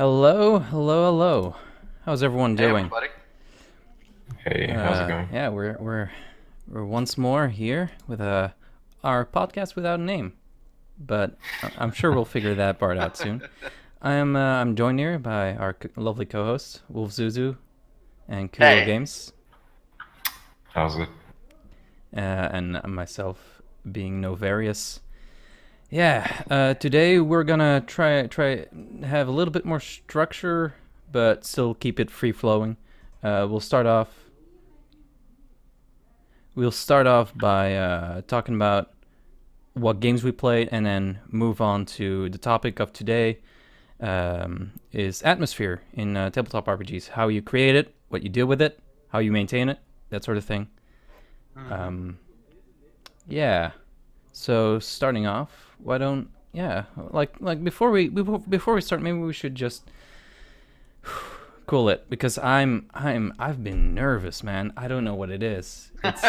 Hello, hello, hello. How's everyone Hey doing? everybody. Hey, how's it going? Yeah, we're once more here with our podcast without a name, but I'm sure we'll figure that part out soon. I'm joined here by our lovely co-hosts Wolfzuzu and Hey. Kuogames, How's it? and myself being Novarias. Yeah, today we're gonna try have a little bit more structure, but still keep it free flowing. We'll start off. We'll start off by talking about what games we played, and then move on to the topic of today. Is Atmosphere in tabletop RPGs? How you create it, what you deal with it, how you maintain it, that sort of thing. Um, yeah. So starting off, why don't like before we start, maybe we should just cool it because I've been nervous, man. I don't know what it is. It's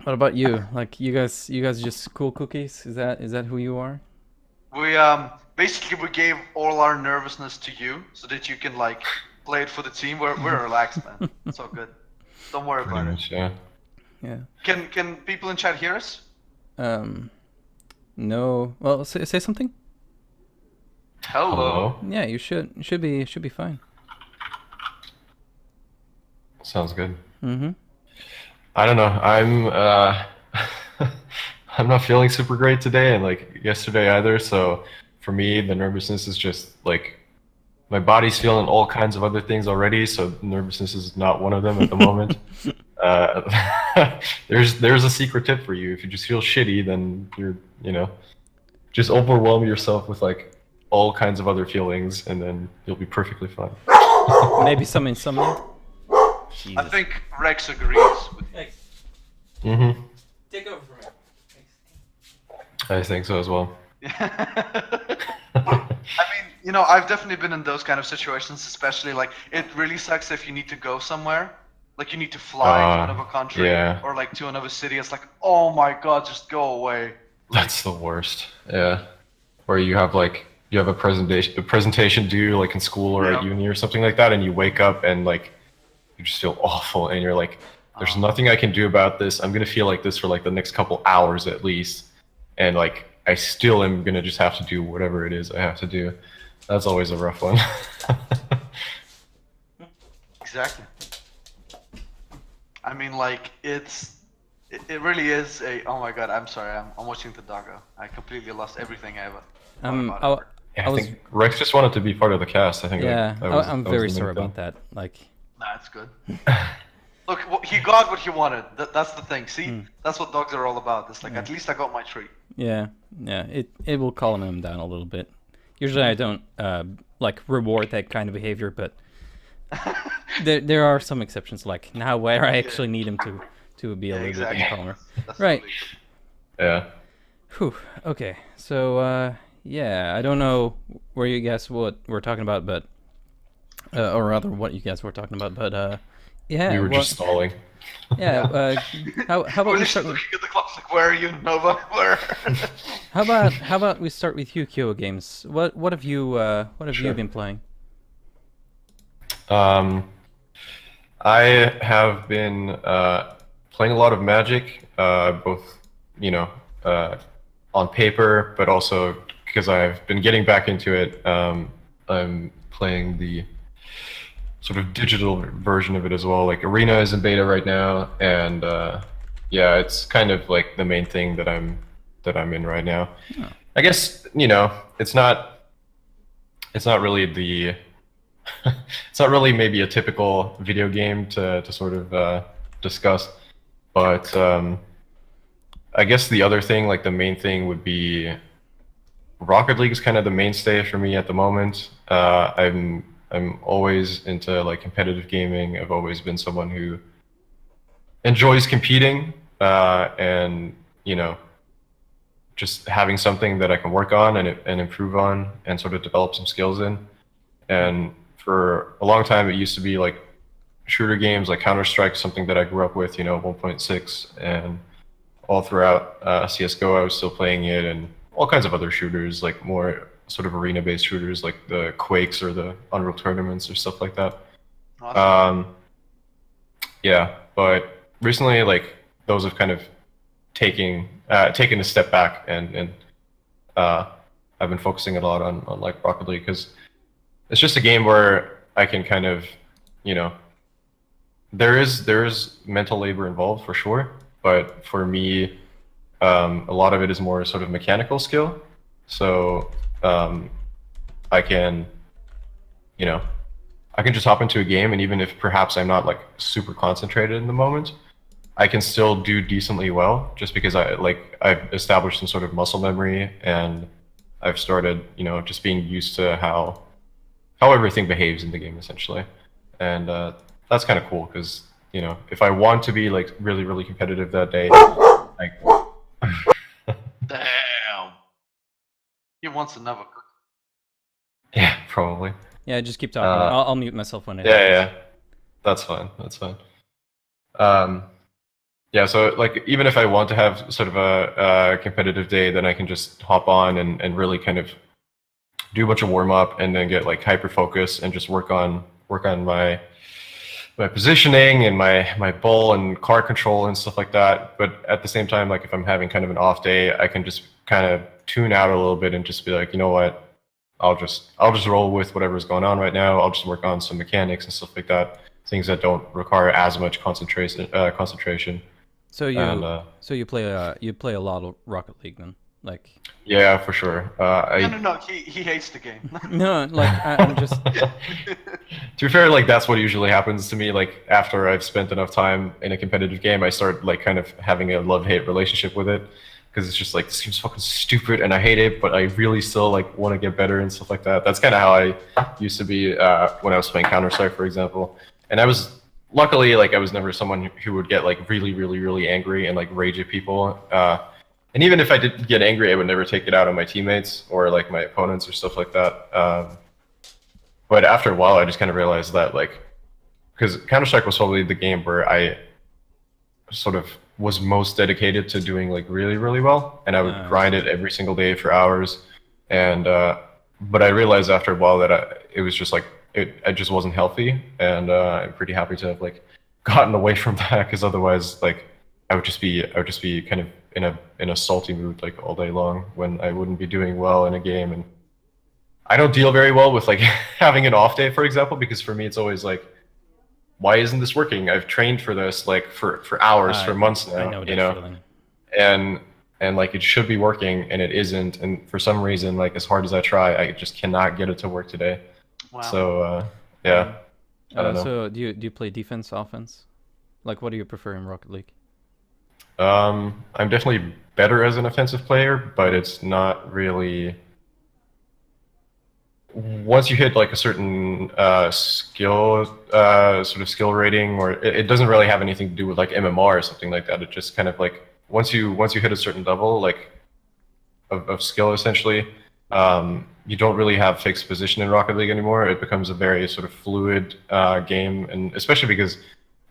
What about you? Like you guys just cool cookies? Is that who you are? We basically we gave all our nervousness to you so that you can like play it for the team. We're relaxed, man. It's all good. Don't worry Pretty about it. much, yeah. Yeah. Can people in chat hear us? Um. No. Well, say something. Hello. Hello? Yeah, you should be fine. Sounds good. Mm-hmm. I don't know. I'm not feeling super great today and like yesterday either, so for me the nervousness is just like my body's feeling all kinds of other things already, so nervousness is not one of them at the moment. There's a secret tip for you. If you just feel shitty, then just overwhelm yourself with like all kinds of other feelings, and then you'll be perfectly fine. Maybe some insomnia. I Jesus. think Rex agrees with me. Mm-hmm. Take over from here. I think so as well. I mean, I've definitely been in those kind of situations, especially like it really sucks if you need to go somewhere. Like you need to fly to another country yeah. or like to another city. It's like, oh my god, just go away. That's the worst. Yeah. Where you have a presentation due like in school or at Yeah. uni or something like that, and you wake up and like you just feel awful, and you're like, there's nothing I can do about this. I'm gonna feel like this for like the next couple hours at least, and like I still am gonna just have to do whatever it is I have to do. That's always a rough one. Exactly. I mean, like it really is a. Oh my god, I'm sorry. I'm watching the doggo. I completely lost everything I ever thought about I, it. Yeah, I I was think Rex just wanted to be part of the cast. I think yeah. I'm that was very the main sorry thing. about that. Like. Nah, it's good. Look, he got what he wanted. That's the thing. See, that's what dogs are all about. It's like at least I got my treat. Yeah, it will calm him down a little bit. Usually I don't like reward that kind of behavior, but there are some exceptions, like now where I actually need him to be a little exactly. bit calmer. That's Right. totally Yeah. Whew. Okay. So yeah, I don't know where you guys what we're talking about, but or rather what you guys were talking about, but yeah. We were just stalling. Yeah. How about We're we just start with looking at the clock like, where are you, Nova? Where? how about we start with you, Kuogames? What have you Sure. been playing? Um, I have been playing a lot of Magic, both on paper, but also because I've been getting back into it. I'm playing the sort of digital version of it as well. Like Arena is in beta right now, and yeah, it's kind of like the main thing that I'm in right now. Oh. I guess it's not really the it's not really maybe a typical video game to sort of discuss, but I guess the other thing, like the main thing, would be Rocket League is kind of the mainstay for me at the moment. I'm always into like competitive gaming. I've always been someone who enjoys competing, and just having something that I can work on and improve on and sort of develop some skills in. And for a long time, it used to be like shooter games like Counter-Strike, something that I grew up with, 1.6, and all throughout CS:GO, I was still playing it, and all kinds of other shooters, like more sort of arena-based shooters like the Quakes or the Unreal Tournaments or stuff like that. Awesome. Yeah, but recently, like those have kind of taken a step back, and I've been focusing a lot on like Rocket League because it's just a game where I can kind of, you know, there is mental labor involved for sure, but for me, a lot of it is more sort of mechanical skill. So I can, you know, I can just hop into a game, and even if perhaps I'm not like super concentrated in the moment, I can still do decently well, just because I've established some sort of muscle memory, and I've started, you know, just being used to how everything behaves in the game essentially, and that's kind of cool because, you know, if I want to be like really competitive that day, like Damn. He wants another cookie. yeah, probably. Yeah, just keep talking. I'll mute myself when it Yeah, that's fine. That's fine. Yeah, so like even if I want to have sort of a competitive day, then I can just hop on and really kind of do a bunch of warm up and then get like hyper focus and just work on my positioning and my ball and car control and stuff like that. But at the same time, like if I'm having kind of an off day, I can just kind of tune out a little bit and just be like, you know what, I'll just roll with whatever's going on right now. I'll just work on some mechanics and stuff like that, things that don't require as much concentration. So you And, you play a lot of Rocket League then, like. Yeah, for sure. No. He hates the game. No, like I'm just. To be fair, like that's what usually happens to me. Like after I've spent enough time in a competitive game, I start like kind of having a love-hate relationship with it, because it's just like this game's fucking stupid and I hate it, but I really still like want to get better and stuff like that. That's kind of how I used to be when I was playing Counter-Strike, for example. And I was luckily like I was never someone who would get like really angry and like rage at people. And even if I did get angry, I would never take it out on my teammates or like my opponents or stuff like that. But after a while, I just kind of realized that like, because Counter-Strike was probably the game where I sort of was most dedicated to doing like really well, and I would grind it every single day for hours. And but I realized after a while that it was just like I just wasn't healthy, and I'm pretty happy to have like gotten away from that, because otherwise like I would just be kind of in a salty mood like all day long when I wouldn't be doing well in a game. And I don't deal very well with like having an off day, for example, because for me it's always like, why isn't this working? I've trained for this like for hours, for months now, you know, and like it should be working and it isn't, and for some reason, like as hard as I try, I just cannot get it to work today. Wow. So yeah, I don't know. So do you play defense, offense? Like what do you prefer in Rocket League? I'm definitely better as an offensive player, but it's not really. Once you hit like a certain skill sort of skill rating, or it doesn't really have anything to do with like MMR or something like that. It just kind of like once you hit a certain level like of skill, essentially, you don't really have fixed position in Rocket League anymore. It becomes a very sort of fluid game, and especially because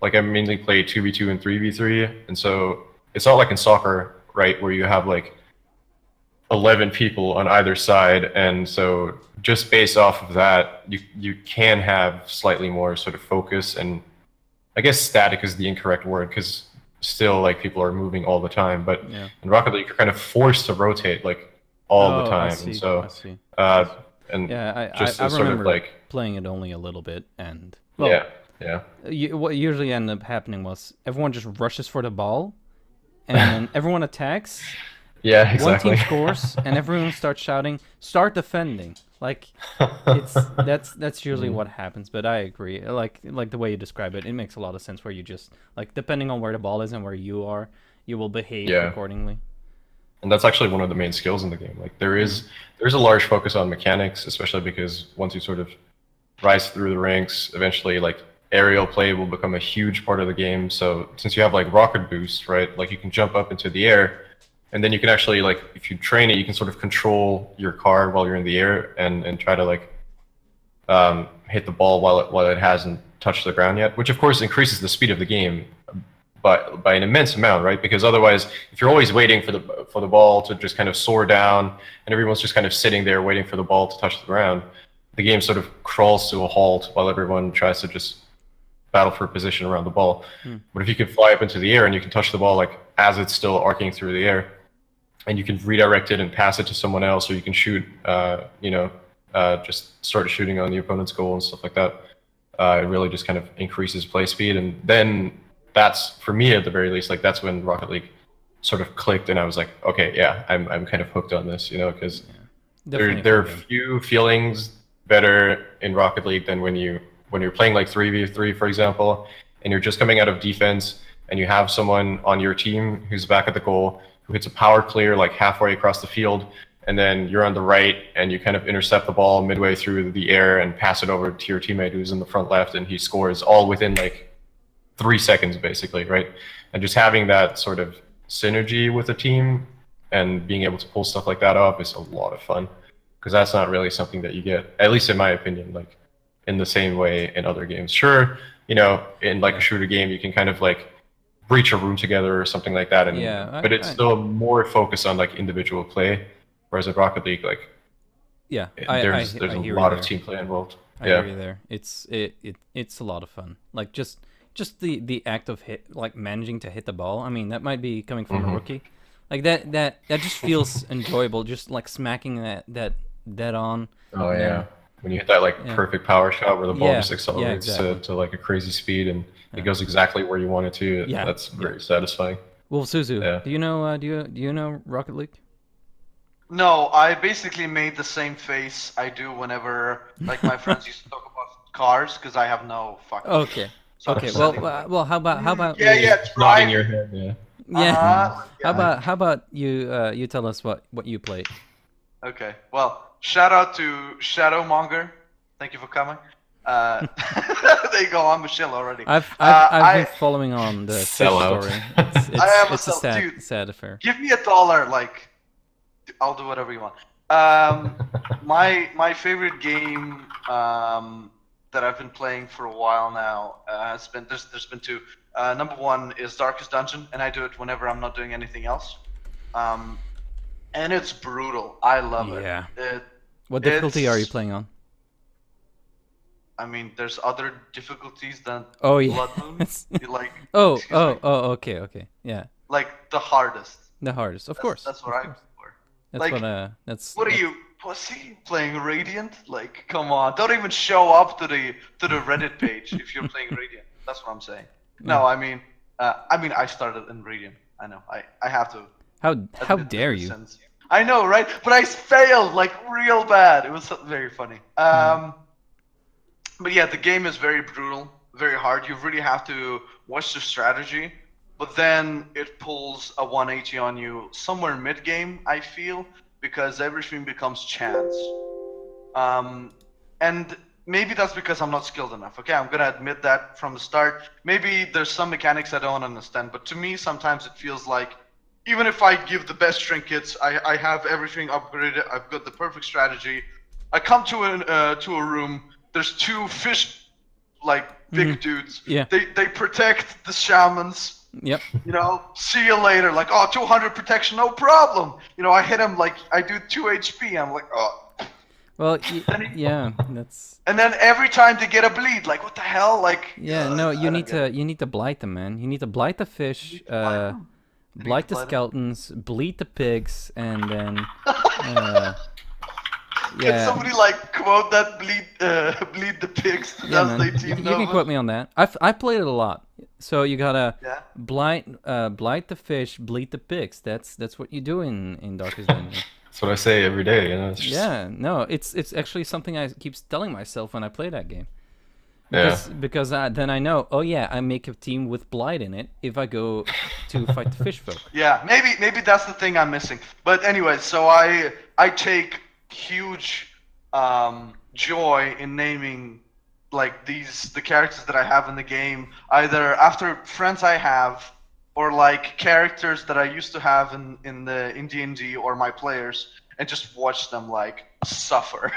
like I mainly play 2v2 and 3v3, and so it's not like in soccer, right, where you have like 11 people on either side, and so just based off of that, you can have slightly more sort of focus, and I guess static is the incorrect word, because still like people are moving all the time, but Yeah. in Rocket League you're kind of forced to rotate like all the time, I see, and so I see. and Yeah, just I sort of remember like playing it only a little bit, and yeah. what usually ended up happening was everyone just rushes for the ball, and then everyone attacks. Yeah, exactly. One team scores, and everyone starts shouting, "Start defending!" Like that's usually what happens. But I agree. Like the way you describe it, it makes a lot of sense. Where you just like depending on where the ball is and where you are, you will behave accordingly. And that's actually one of the main skills in the game. Like there's a large focus on mechanics, especially because once you sort of rise through the ranks, eventually like aerial play will become a huge part of the game. So since you have like rocket boost, right, like you can jump up into the air, and then you can actually like if you train it, you can sort of control your car while you're in the air and try to like hit the ball while it hasn't touched the ground yet, which of course increases the speed of the game. by an immense amount, right? Because otherwise, if you're always waiting for the ball to just kind of soar down, and everyone's just kind of sitting there waiting for the ball to touch the ground, the game sort of crawls to a halt while everyone tries to just battle for position around the ball. But if you can fly up into the air and you can touch the ball like as it's still arcing through the air, and you can redirect it and pass it to someone else, or you can shoot, just start shooting on the opponent's goal and stuff like that. It really just kind of increases play speed, and then that's, for me at the very least, like that's when Rocket League sort of clicked, and I was like, okay, yeah, I'm kind of hooked on this, because there are few feelings better in Rocket League than when you're playing like 3v3, for example, and you're just coming out of defense, and you have someone on your team who's back at the goal who hits a power clear like halfway across the field, and then you're on the right and you kind of intercept the ball midway through the air and pass it over to your teammate who's in the front left, and he scores all within like 3 seconds basically, right? And just having that sort of synergy with a team and being able to pull stuff like that off is a lot of fun, because that's not really something that you get, at least in my opinion, like in the same way in other games. Sure, in like a shooter game you can kind of like breach a room together or something like that, and but it's still more focused on like individual play. Whereas at Rocket League, like, there's a lot of team play involved. I hear you there. It's a lot of fun. Like just the act of managing to hit the ball. I mean, that might be coming from a rookie. Like that just feels enjoyable. Just like smacking that dead on. Oh yeah, when you hit that like perfect power shot where the ball just accelerates to like a crazy speed and it goes exactly where you want it to. Yeah, that's very satisfying. Wolfzuzu, do you know Rocket League? No, I basically made the same face I do whenever like my friends used to talk about cars, because I have no fucking. Okay. Well, how about nodding your head, How about you tell us what you played? Okay. Well, shout out to Shadowmonger. Thank you for coming. There you go. I'm Michelle already. I've been following on the story. It's a sad affair. Give me $1, like. I'll do whatever you want. My favorite game that I've been playing for a while now has been there's been 2. Number 1 is Darkest Dungeon, and I do it whenever I'm not doing anything else. And it's brutal. I love it. Yeah. What difficulty are you playing on? I mean, there's other difficulties than Blood Moon. Like. Okay. Yeah. Like the hardest. The hardest, of course. That's what I. That's what are you, pussy, playing Radiant? Like, come on, don't even show up to the Reddit page if you're playing Radiant. That's what I'm saying. No, I mean I started in Radiant. I know, I have to. How dare you? I know, right? But I failed like real bad. It was very funny. But yeah, the game is very brutal, very hard. You really have to watch the strategy. But then it pulls a 180 on you somewhere mid-game, I feel, because everything becomes chance. And maybe that's because I'm not skilled enough. Okay, I'm gonna admit that from the start. Maybe there's some mechanics I don't understand, but to me, sometimes it feels like even if I give the best trinkets, I have everything upgraded, I've got the perfect strategy. I come to a room, there's 2 fish, like big dudes. Yeah. They protect the shamans. Yep. See you later. Like, 200 protection, no problem. I hit him like I do 2 HP. I'm like, oh. Well, yeah, that's. And then every time they get a bleed, like, what the hell? Like. Yeah, no, you need to blight them, man. You need to blight the fish, blight the skeletons, bleed the pigs, and then. Can somebody like quote that bleed the pigs? Yeah, man. You can quote me on that. I played it a lot. So you gotta blight the fish, bleed the pigs. That's what you do in Darkest Dungeon. That's what I say every day. It's actually something I keep telling myself when I play that game. Because then I know, I make a team with blight in it if I go to fight the fish folk. Yeah, maybe that's the thing I'm missing. But anyway, so I take huge joy in naming like the characters that I have in the game, either after friends I have or like characters that I used to have in D&D or my players, and just watch them like suffer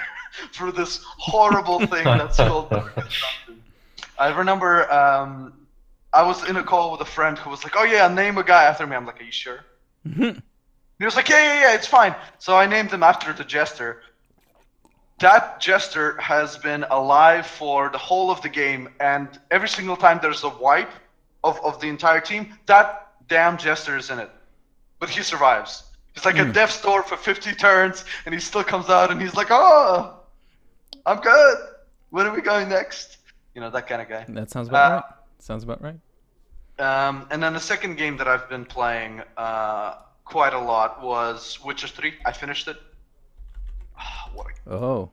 through this horrible thing that's called Darkest Dungeon. I remember I was in a call with a friend who was like, "Oh yeah, name a guy after me." I'm like, "Are you sure?" He was like, "Yeah, it's fine." So I named him after the jester. That jester has been alive for the whole of the game, and every single time there's a wipe of the entire team, that damn jester is in it. But he survives. He's like a death's door for 50 turns, and he still comes out and he's like, "Oh, I'm good. When are we going next?" You know, that kind of guy. That sounds about right. Sounds about right. And then the second game that I've been playing quite a lot was Witcher 3. I finished it. Oh,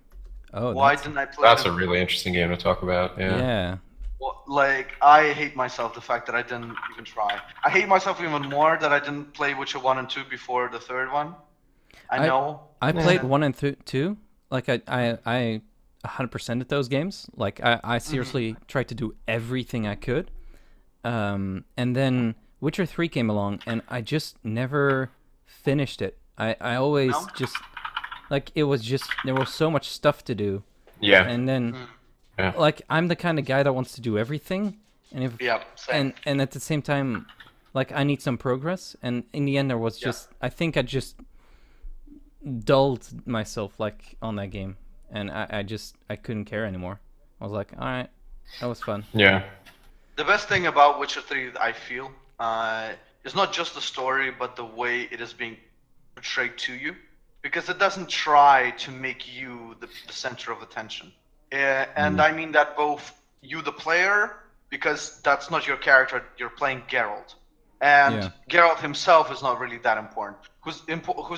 Why didn't I play That's it? a really interesting game to talk about. Yeah. Yeah. Well, like, I hate myself the fact that I didn't even try. I hate myself even more that I didn't play Witcher 1 and 2 before the third one. I know. I played 1 and 2. Like I 100%ed those games. Like I seriously tried to do everything I could. And then Witcher 3 came along, and I just never finished it. I always just like it was just there was so much stuff to do. Yeah. And then Yeah. like I'm the kind of guy that wants to do everything, and if Yeah, same. and at the same time, like I need some progress. And in the end, there was just I think I just dulled myself like on that game, and I couldn't care anymore. I was like, all right, that was fun. Yeah. The best thing about Witcher 3, I feel, is not just the story, but the way it is being portrayed to you. Because it doesn't try to make you the center of attention. And I mean that both you, the player, because that's not your character, you're playing Geralt. And Geralt himself is not really that important. Who's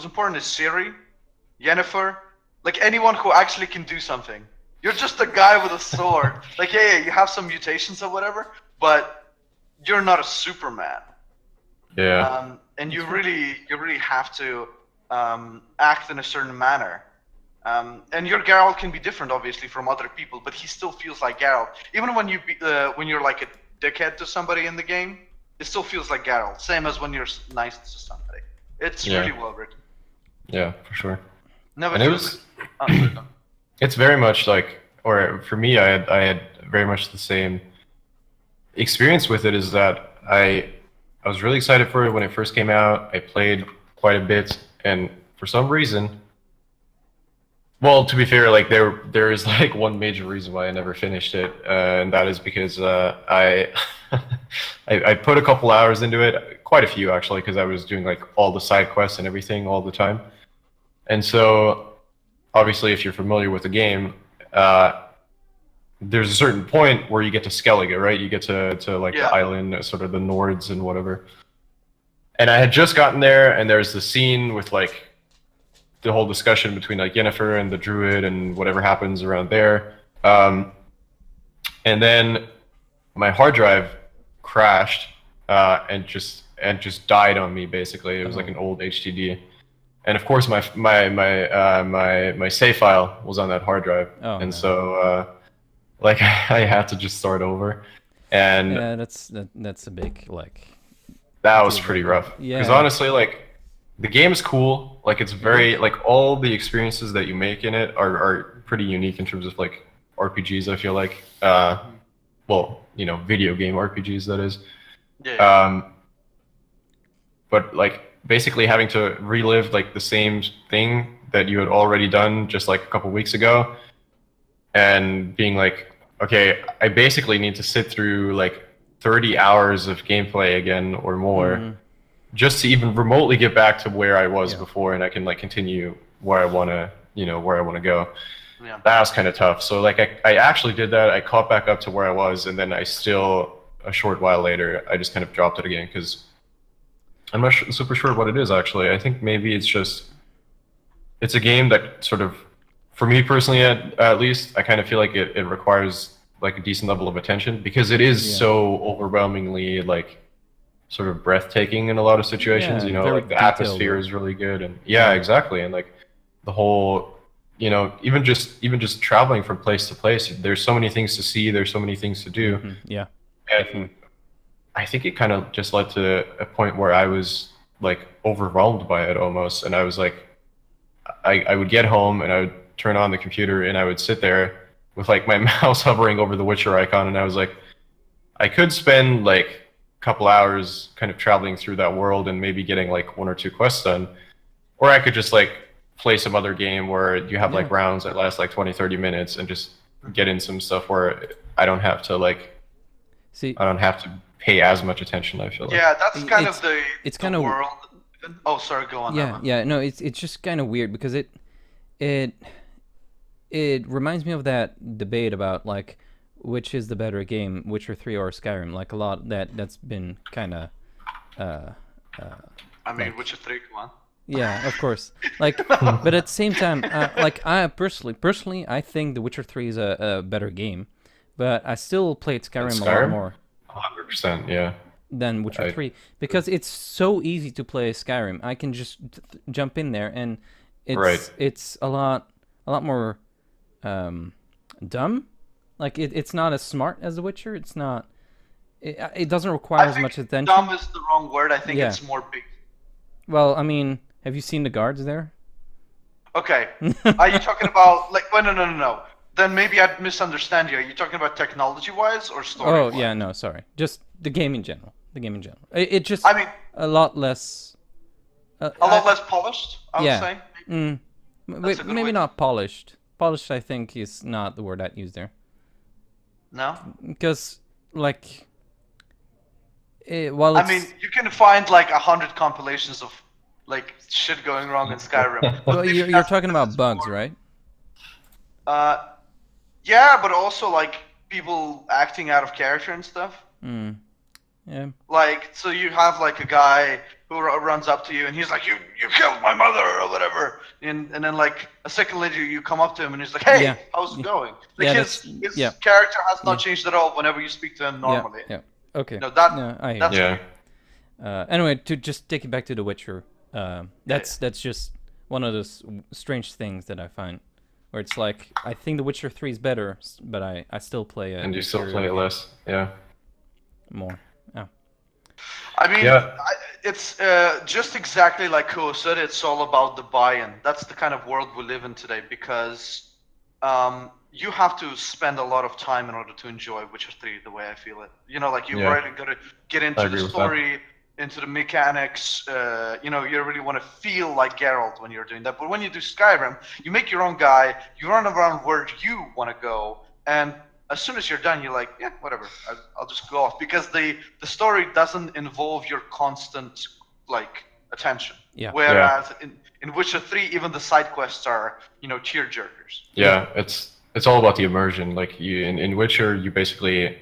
important is Ciri, Yennefer, like anyone who actually can do something. You're just a guy with a sword. Like, yeah, you have some mutations or whatever, but you're not a Superman. Yeah. And you really have to act in a certain manner. And your Geralt can be different, obviously, from other people, but he still feels like Geralt. Even when you're like a dickhead to somebody in the game, it still feels like Geralt. Same as when you're nice to somebody. It's really well written. Yeah, for sure. Never. And it was. It's very much like, or for me, I had very much the same experience with it. Is that I was really excited for it when it first came out. I played quite a bit, and for some reason, well, to be fair, like there is like one major reason why I never finished it, and that is because I I put a couple hours into it, quite a few actually, because I was doing like all the side quests and everything all the time, and so obviously if you're familiar with the game, there's a certain point where you get to Skellige, right? You get to like the island, sort of the Nords and whatever. And I had just gotten there, and there's the scene with like the whole discussion between like Yennefer and the Druid and whatever happens around there. And then my hard drive crashed and just died on me. Basically, it was like an old HDD, and of course my save file was on that hard drive, so like I had to just start over. And yeah, that's a big like. That was pretty rough. Yeah. Because honestly, like, the game is cool. Like, it's very, like, all the experiences that you make in it are pretty unique in terms of, like, RPGs, I feel like. Well, you know, video game RPGs, that is. Yeah. But, like, basically having to relive, like, the same thing that you had already done just, like, a couple weeks ago. And being like, okay, I basically need to sit through, like, 30 hours of gameplay again or more just to even remotely get back to where I was before, and I can like continue where I want to, where I want to go. Yeah. That was kind of tough. So like I actually did that. I caught back up to where I was, and then I still, a short while later, I just kind of dropped it again because I'm not super sure what it is actually. I think maybe it's a game that sort of, for me personally at least, I kind of feel like it requires like a decent level of attention because it is so overwhelmingly like sort of breathtaking in a lot of situations. Like the atmosphere is really good, and exactly, and like the whole, even just traveling from place to place, there's so many things to see, there's so many things to do. Yeah, and I think it kind of just led to a point where I was like overwhelmed by it almost, and I was like, I would get home and I would turn on the computer and I would sit there with like my mouse hovering over the Witcher icon, and I was like, I could spend like a couple hours kind of traveling through that world and maybe getting like 1 or 2 quests done, or I could just like play some other game where you have like rounds that last like 20, 30 minutes and just get in some stuff where I don't have to pay as much attention, I feel like. Yeah, that's kind of it's the kind of world. Oh, sorry, go on. Yeah, Emma. yeah, no, it's just kind of weird because it reminds me of that debate about like which is the better game, Witcher 3 or Skyrim. Like a lot that's been kind of I mean, Witcher 3, come on. yeah, of course. Like, but at the same time, like I personally, I think The Witcher 3 is a better game, but I still played Skyrim a lot more 100%, yeah. than Witcher 3 because it's so easy to play Skyrim. I can just jump in there and it's a lot more dumb. Like it's not as smart as The Witcher. It's not. It doesn't require as much attention. Dumb is the wrong word. I think it's more big. Well, I mean, have you seen the guards there? Okay. Are you talking about like? Well, no. Then maybe I'd misunderstand you. Are you talking about technology-wise or story-wise? Oh yeah, no, sorry. Just the game in general. It just. I mean, a lot less. A lot less polished, I would say. Maybe not polished. Polished, I think, is not the word I'd use there. No? Because, like, I mean, you can find, like, 100 compilations of, like, shit going wrong in Skyrim. Well, you're talking about bugs, right? Yeah, but also, like, people acting out of character and stuff. Yeah. Like, so you have, like, a guy who runs up to you and he's like, you killed my mother or whatever. And then, like, a second later you come up to him and he's like, hey, how's it going? Like, his character has not changed at all whenever you speak to him normally. Yeah. Okay. No, I hear you. Anyway, to just take it back to The Witcher, that's just one of those strange things that I find. Where it's like, I think The Witcher 3 is better, but I still play it. And you still play it less, yeah. More. I mean, it's just exactly like Kuo said, it's all about the buy-in. That's the kind of world we live in today because you have to spend a lot of time in order to enjoy Witcher 3 the way I feel it. You know, like you really got to get into the story, into the mechanics. You know, you really want to feel like Geralt when you're doing that. But when you do Skyrim, you make your own guy, you run around where you want to go, and as soon as you're done, you're like, yeah, whatever. I'll just go off because the story doesn't involve your constant like attention. Yeah. Whereas in Witcher 3, even the side quests are tearjerkers. Yeah, it's all about the immersion. Like in Witcher, you basically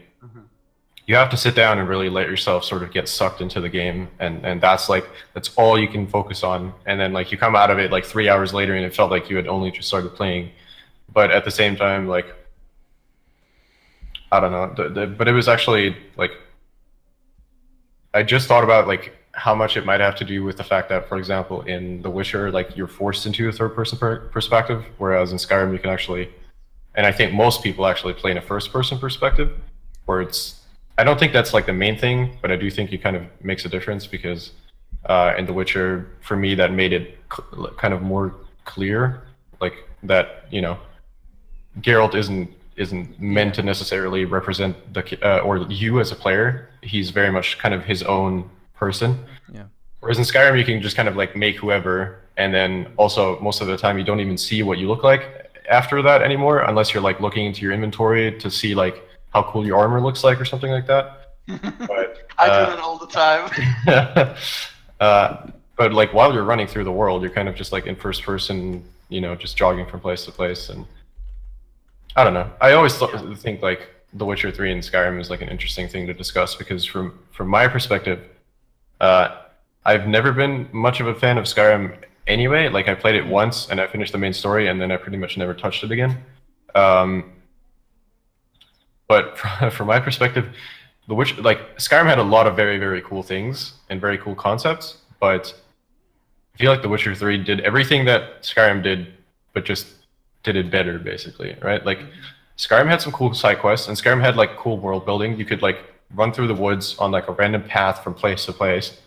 you have to sit down and really let yourself sort of get sucked into the game, and that's all you can focus on. And then like you come out of it like 3 hours later, and it felt like you had only just started playing. But at the same time, like, I don't know, but it was actually like, I just thought about like how much it might have to do with the fact that, for example, in The Witcher, like you're forced into a third-person perspective, whereas in Skyrim you can actually, and I think most people actually play in a first-person perspective, where I don't think that's like the main thing, but I do think it kind of makes a difference because in The Witcher, for me, that made it kind of more clear, like that, Geralt isn't meant to necessarily represent or you as a player. He's very much kind of his own person. Yeah. Whereas in Skyrim, you can just kind of like make whoever, and then also most of the time you don't even see what you look like after that anymore, unless you're like looking into your inventory to see like how cool your armor looks like or something like that. But, I do that all the time. But like while you're running through the world, you're kind of just like in first person, just jogging from place to place, and I don't know. I always think like The Witcher 3 and Skyrim is like an interesting thing to discuss because from my perspective, I've never been much of a fan of Skyrim anyway. Like I played it once and I finished the main story and then I pretty much never touched it again. But from my perspective, Skyrim had a lot of very, very cool things and very cool concepts, but I feel like The Witcher 3 did everything that Skyrim did, but just did it better, basically, right? Like Skyrim had some cool side quests, and Skyrim had like cool world building. You could like run through the woods on like a random path from place to place,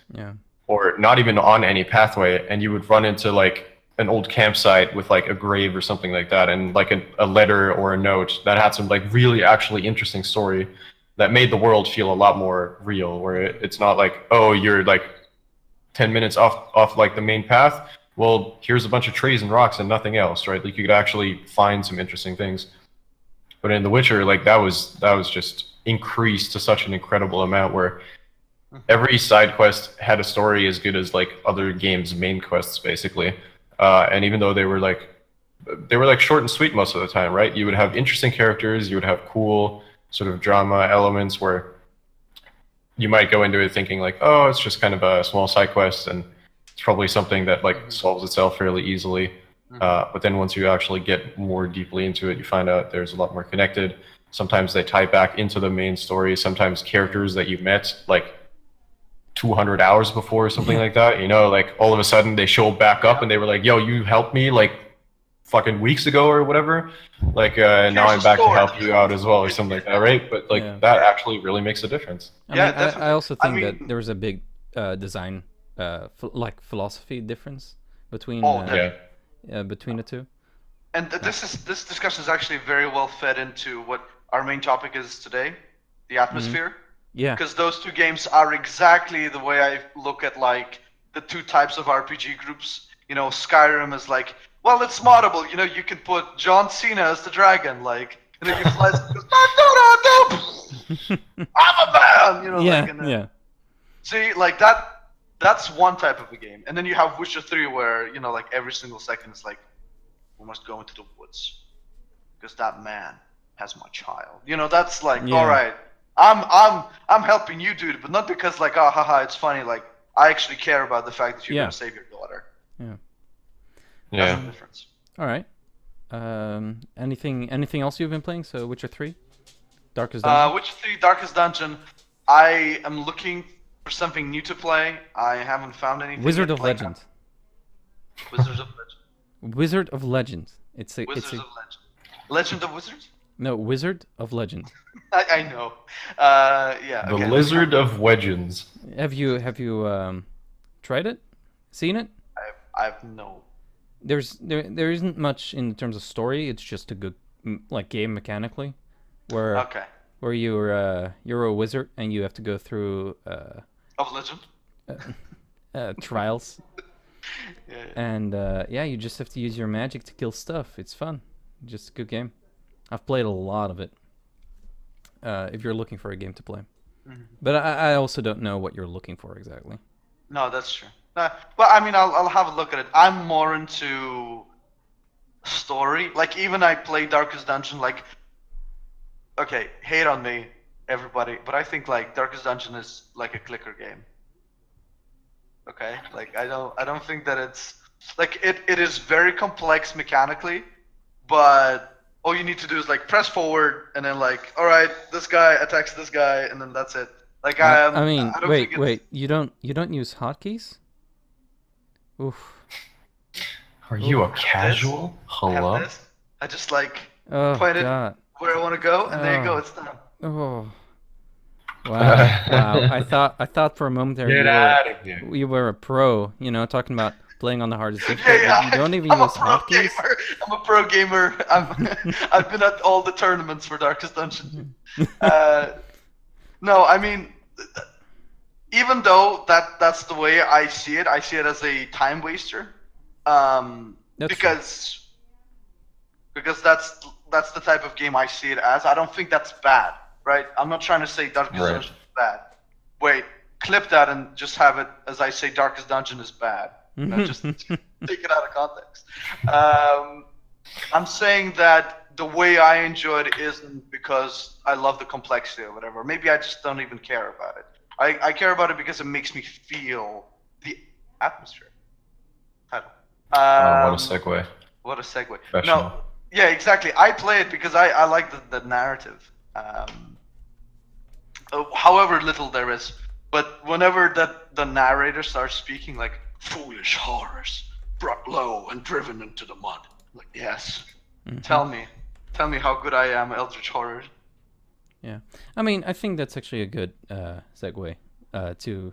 or not even on any pathway, and you would run into like an old campsite with like a grave or something like that, and like a letter or a note that had some like really actually interesting story. that made the world feel a lot more real. Where it's not like, oh, you're like 10 minutes off like the main path. Well, here's a bunch of trees and rocks and nothing else, right? Like you could actually find some interesting things. But in The Witcher, like that was just increased to such an incredible amount where every side quest had a story as good as like other games' main quests, basically. And even though they were like short and sweet most of the time, right? You would have interesting characters, you would have cool sort of drama elements where you might go into it thinking like, oh, it's just kind of a small side quest and it's probably something that like solves itself fairly easily. But then once you actually get more deeply into it, you find out there's a lot more connected. Sometimes they tie back into the main story. Sometimes characters that you met like 200 hours before or something like that, you know, like all of a sudden they show back up and they were like, yo, you helped me like fucking weeks ago or whatever. Like now I'm back to help you out as well or something like that, right? But like that actually really makes a difference. I also think that there was a big design like philosophy difference between between the two. And this discussion is actually very well fed into what our main topic is today, the atmosphere. Yeah. Because those two games are exactly the way I look at like the two types of RPG groups. You know, Skyrim is like, well, it's moddable. You know, you can put John Cena as the dragon, like, and then you fly. I'm a man. You know, like, see, like that. That's one type of a game, and then you have Witcher 3, where you know, like every single second is like, we must go into the woods, because that man has my child. You know, that's like, all right, I'm helping you, dude, but not because like, oh, haha, it's funny. Like, I actually care about the fact that you're gonna save your daughter. That's the difference. All right. Anything else you've been playing? So Witcher 3, Darkest Dungeon. Witcher 3, Darkest Dungeon. I am looking for something new to play. I haven't found anything. Wizard of Legend. Wizards of Legend. Wizard of Legend. Wizards of Legend. Legend of Wizards? No, Wizard of Legend. I know. Yeah. The Lizard of Wedgens. Have you tried it? Seen it? I've no. There isn't much in terms of story. It's just a good like game mechanically, where you're a wizard and you have to go through of Legend trials. And you just have to use your magic to kill stuff. It's fun. Just a good game. I've played a lot of it. If you're looking for a game to play, but I also don't know what you're looking for exactly. No, that's true. Well, I mean, I'll have a look at it. I'm more into story. Like, even I play Darkest Dungeon. Like, okay, hate on me, everybody, but I think like Darkest Dungeon is like a clicker game. Okay, like I don't think that it's like it is very complex mechanically, but all you need to do is like press forward and then like, all right, this guy attacks this guy and then that's it. Like I mean, wait, you don't use hotkeys? Oof. Are you a casual? Hello? I just like point it where I want to go, and there you go, it's done. Oh. Wow. I thought for a moment there you were a pro, you know, talking about playing on the hardest difficulty. You don't even use hotkeys. I'm a pro gamer. I've been at all the tournaments for Darkest Dungeon. No, I mean, even though that's the way I see it as a time waster. Because that's the type of game I see it as. I don't think that's bad, right? I'm not trying to say Darkest Dungeon is bad. Wait, clip that and just have it as I say Darkest Dungeon is bad. You know, just take it out of context. I'm saying that the way I enjoyed it isn't because I love the complexity or whatever. Maybe I just don't even care about it. I care about it because it makes me feel the atmosphere. Title. What a segue. What a segue. No, yeah, exactly. I play it because I like the narrative. However little there is. But whenever the narrator starts speaking like, foolish horrors, brought low and driven into the mud. Like, yes. Tell me how good I am, Eldritch Horror. Yeah. I mean, I think that's actually a good segue to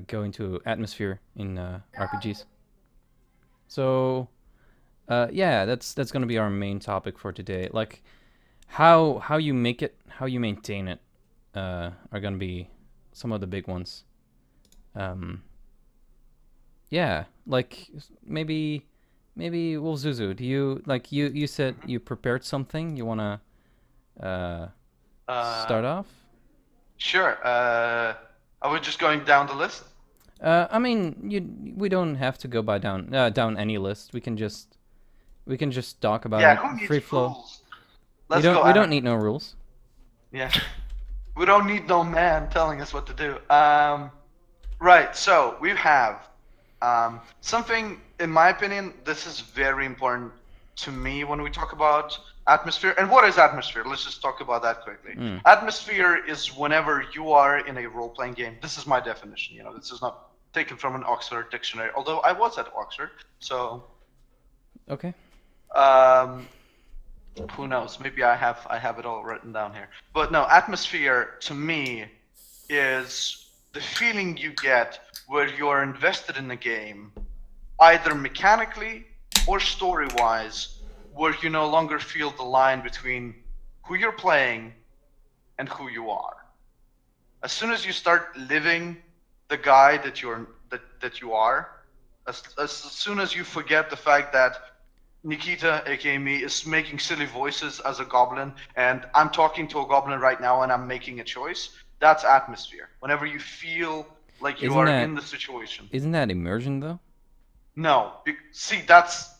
go into atmosphere in RPGs. So, that's going to be our main topic for today. Like, how you make it, how you maintain it, are gonna be some of the big ones. Yeah, like maybe Wolfzuzu, do you like you said you prepared something? You wanna start off? Sure. Are we just going down the list? I mean, we don't have to go by down any list. We can just talk about Yeah, it. who needs Free flow. rules? Let's go. We don't Adam. need no rules. Yeah. We don't need no man telling us what to do. Right, so we have something, in my opinion, this is very important to me when we talk about atmosphere. And what is atmosphere? Let's just talk about that quickly. Atmosphere is whenever you are in a role-playing game. This is my definition, this is not taken from an Oxford dictionary, although I was at Oxford, so... Okay. Who knows? Maybe I have it all written down here. But no, atmosphere to me is the feeling you get where you're invested in the game, either mechanically or story-wise, where you no longer feel the line between who you're playing and who you are. As soon as you start living the guy that you are, as soon as you forget the fact that Nikita, aka me, is making silly voices as a goblin, and I'm talking to a goblin right now and I'm making a choice, that's atmosphere. Whenever you feel like you are in the situation. Isn't that immersion, though? No. See, that's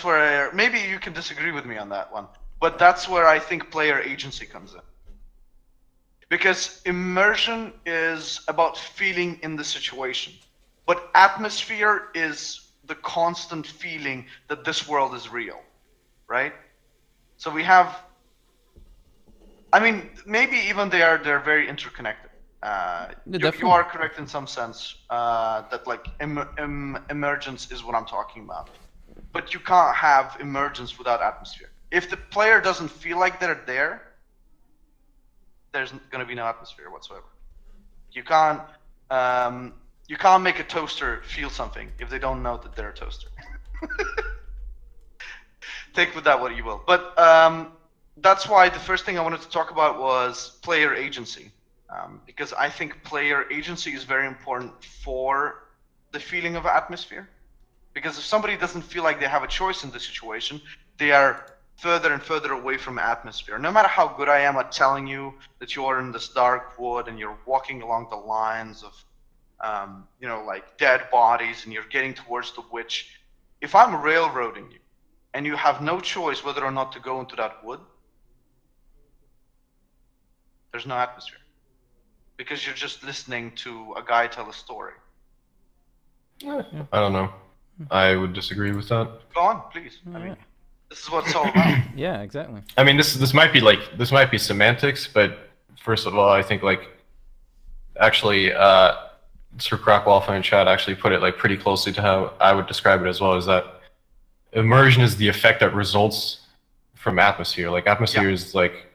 where... maybe you can disagree with me on that one, but that's where I think player agency comes in. Because immersion is about feeling in the situation, but atmosphere is the constant feeling that this world is real, right? So we have... I mean, maybe even they're very interconnected. You are correct in some sense that like emergence is what I'm talking about. But you can't have emergence without atmosphere. If the player doesn't feel like they're there, there's going to be no atmosphere whatsoever. You can't make a toaster feel something if they don't know that they're a toaster. Take with that what you will. But that's why the first thing I wanted to talk about was player agency. Because I think player agency is very important for the feeling of atmosphere. Because if somebody doesn't feel like they have a choice in the situation, they are further and further away from atmosphere. No matter how good I am at telling you that you are in this dark wood and you're walking along the lines of like dead bodies and you're getting towards the witch, if I'm railroading you and you have no choice whether or not to go into that wood, there's no atmosphere. Because you're just listening to a guy tell a story. I don't know. I would disagree with that. Go on, please. I mean, this is what it's all about. Yeah, exactly. I mean, this might be semantics, but first of all, I think like actually Sir Crockwolf in chat actually put it like pretty closely to how I would describe it as well, is that immersion is the effect that results from atmosphere. Like atmosphere is like,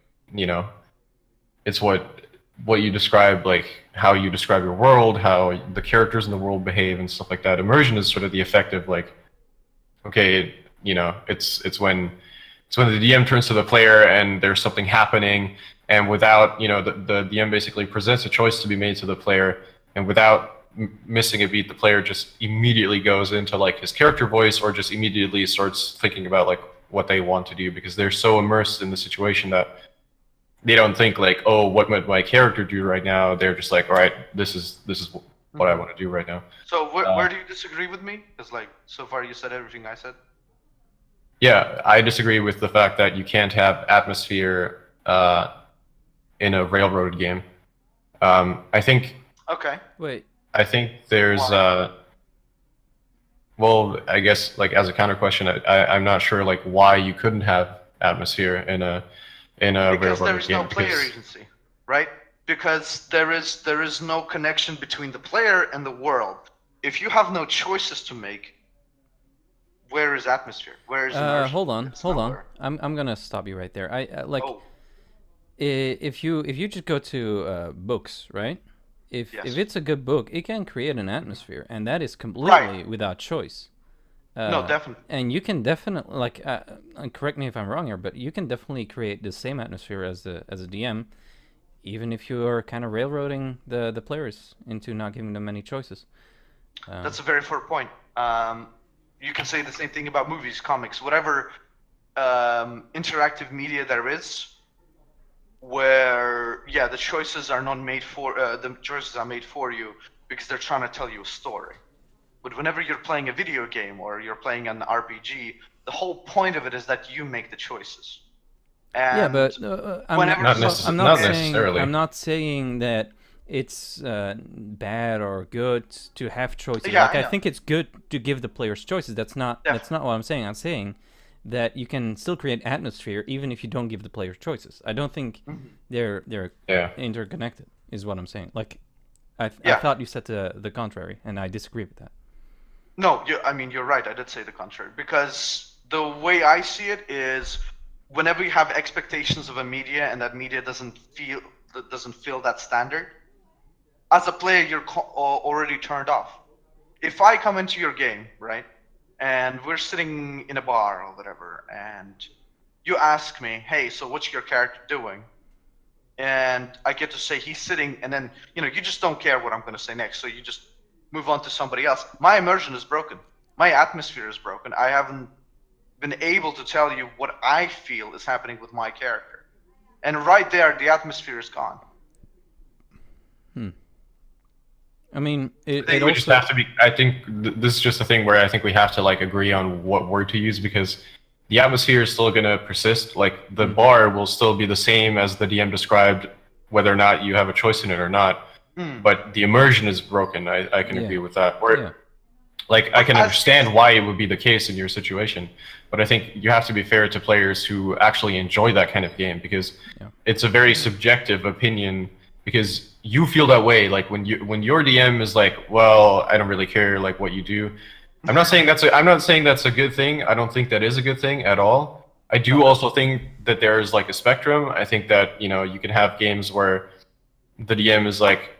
it's what you describe, like how you describe your world, how the characters in the world behave and stuff like that. Immersion is sort of the effect of like, okay, it's when the DM turns to the player and there's something happening, and without, the DM basically presents a choice to be made to the player, and without missing a beat, the player just immediately goes into like his character voice, or just immediately starts thinking about like what they want to do, because they're so immersed in the situation that they don't think like, oh, what might my character do right now? They're just like, all right, this is what I want to do right now. So where do you disagree with me? Because like so far you said everything I said. Yeah, I disagree with the fact that you can't have atmosphere in a railroad game. I think. Okay. Wait. I think there's. Well, I guess like as a counter question, I'm not sure like why you couldn't have atmosphere in a because railroad there is game. no player agency, right? Because there is no connection between the player and the world. If you have no choices to make, where is atmosphere? Where is immersion? Hold on. I'm gonna stop you right there. If you just go to books, right? If it's a good book, it can create an atmosphere, and that is completely without choice. No, definitely. And you can definitely and correct me if I'm wrong here, but you can definitely create the same atmosphere as a DM even if you're kind of railroading the players into not giving them any choices. That's a very fair point. You can say the same thing about movies, comics, whatever interactive media there is, where the choices are not made for the choices are made for you because they're trying to tell you a story. But whenever you're playing a video game or you're playing an RPG, the whole point of it is that you make the choices. And yeah, but I'm not saying that it's bad or good to have choices. Yeah, I think it's good to give the players choices. That's not what I'm saying. I'm saying that you can still create atmosphere even if you don't give the players choices. I don't think they're interconnected. Is what I'm saying. Like, I thought you said the contrary, and I disagree with that. No, you're right. I did say the contrary, because the way I see it is, whenever you have expectations of a media and that media doesn't fill that standard, as a player you're already turned off. If I come into your game, right, and we're sitting in a bar or whatever, and you ask me, hey, so what's your character doing? And I get to say he's sitting, and then you just don't care what I'm going to say next, so you just move on to somebody else. My immersion is broken. My atmosphere is broken. I haven't been able to tell you what I feel is happening with my character. And right there, the atmosphere is gone. I mean, I think we just have to be. I think this is just a thing where I think we have to agree on what word to use, because the atmosphere is still going to persist. Like, the bar will still be the same as the DM described, whether or not you have a choice in it or not. But the immersion is broken. I can agree with that. I can understand why it would be the case in your situation, but I think you have to be fair to players who actually enjoy that kind of game, because it's a very subjective opinion. Because you feel that way, like when your DM is like, well, I don't really care what you do. I'm not saying that's a good thing. I don't think that is a good thing at all. I do also think that there's a spectrum. I think that you can have games where the DM is like,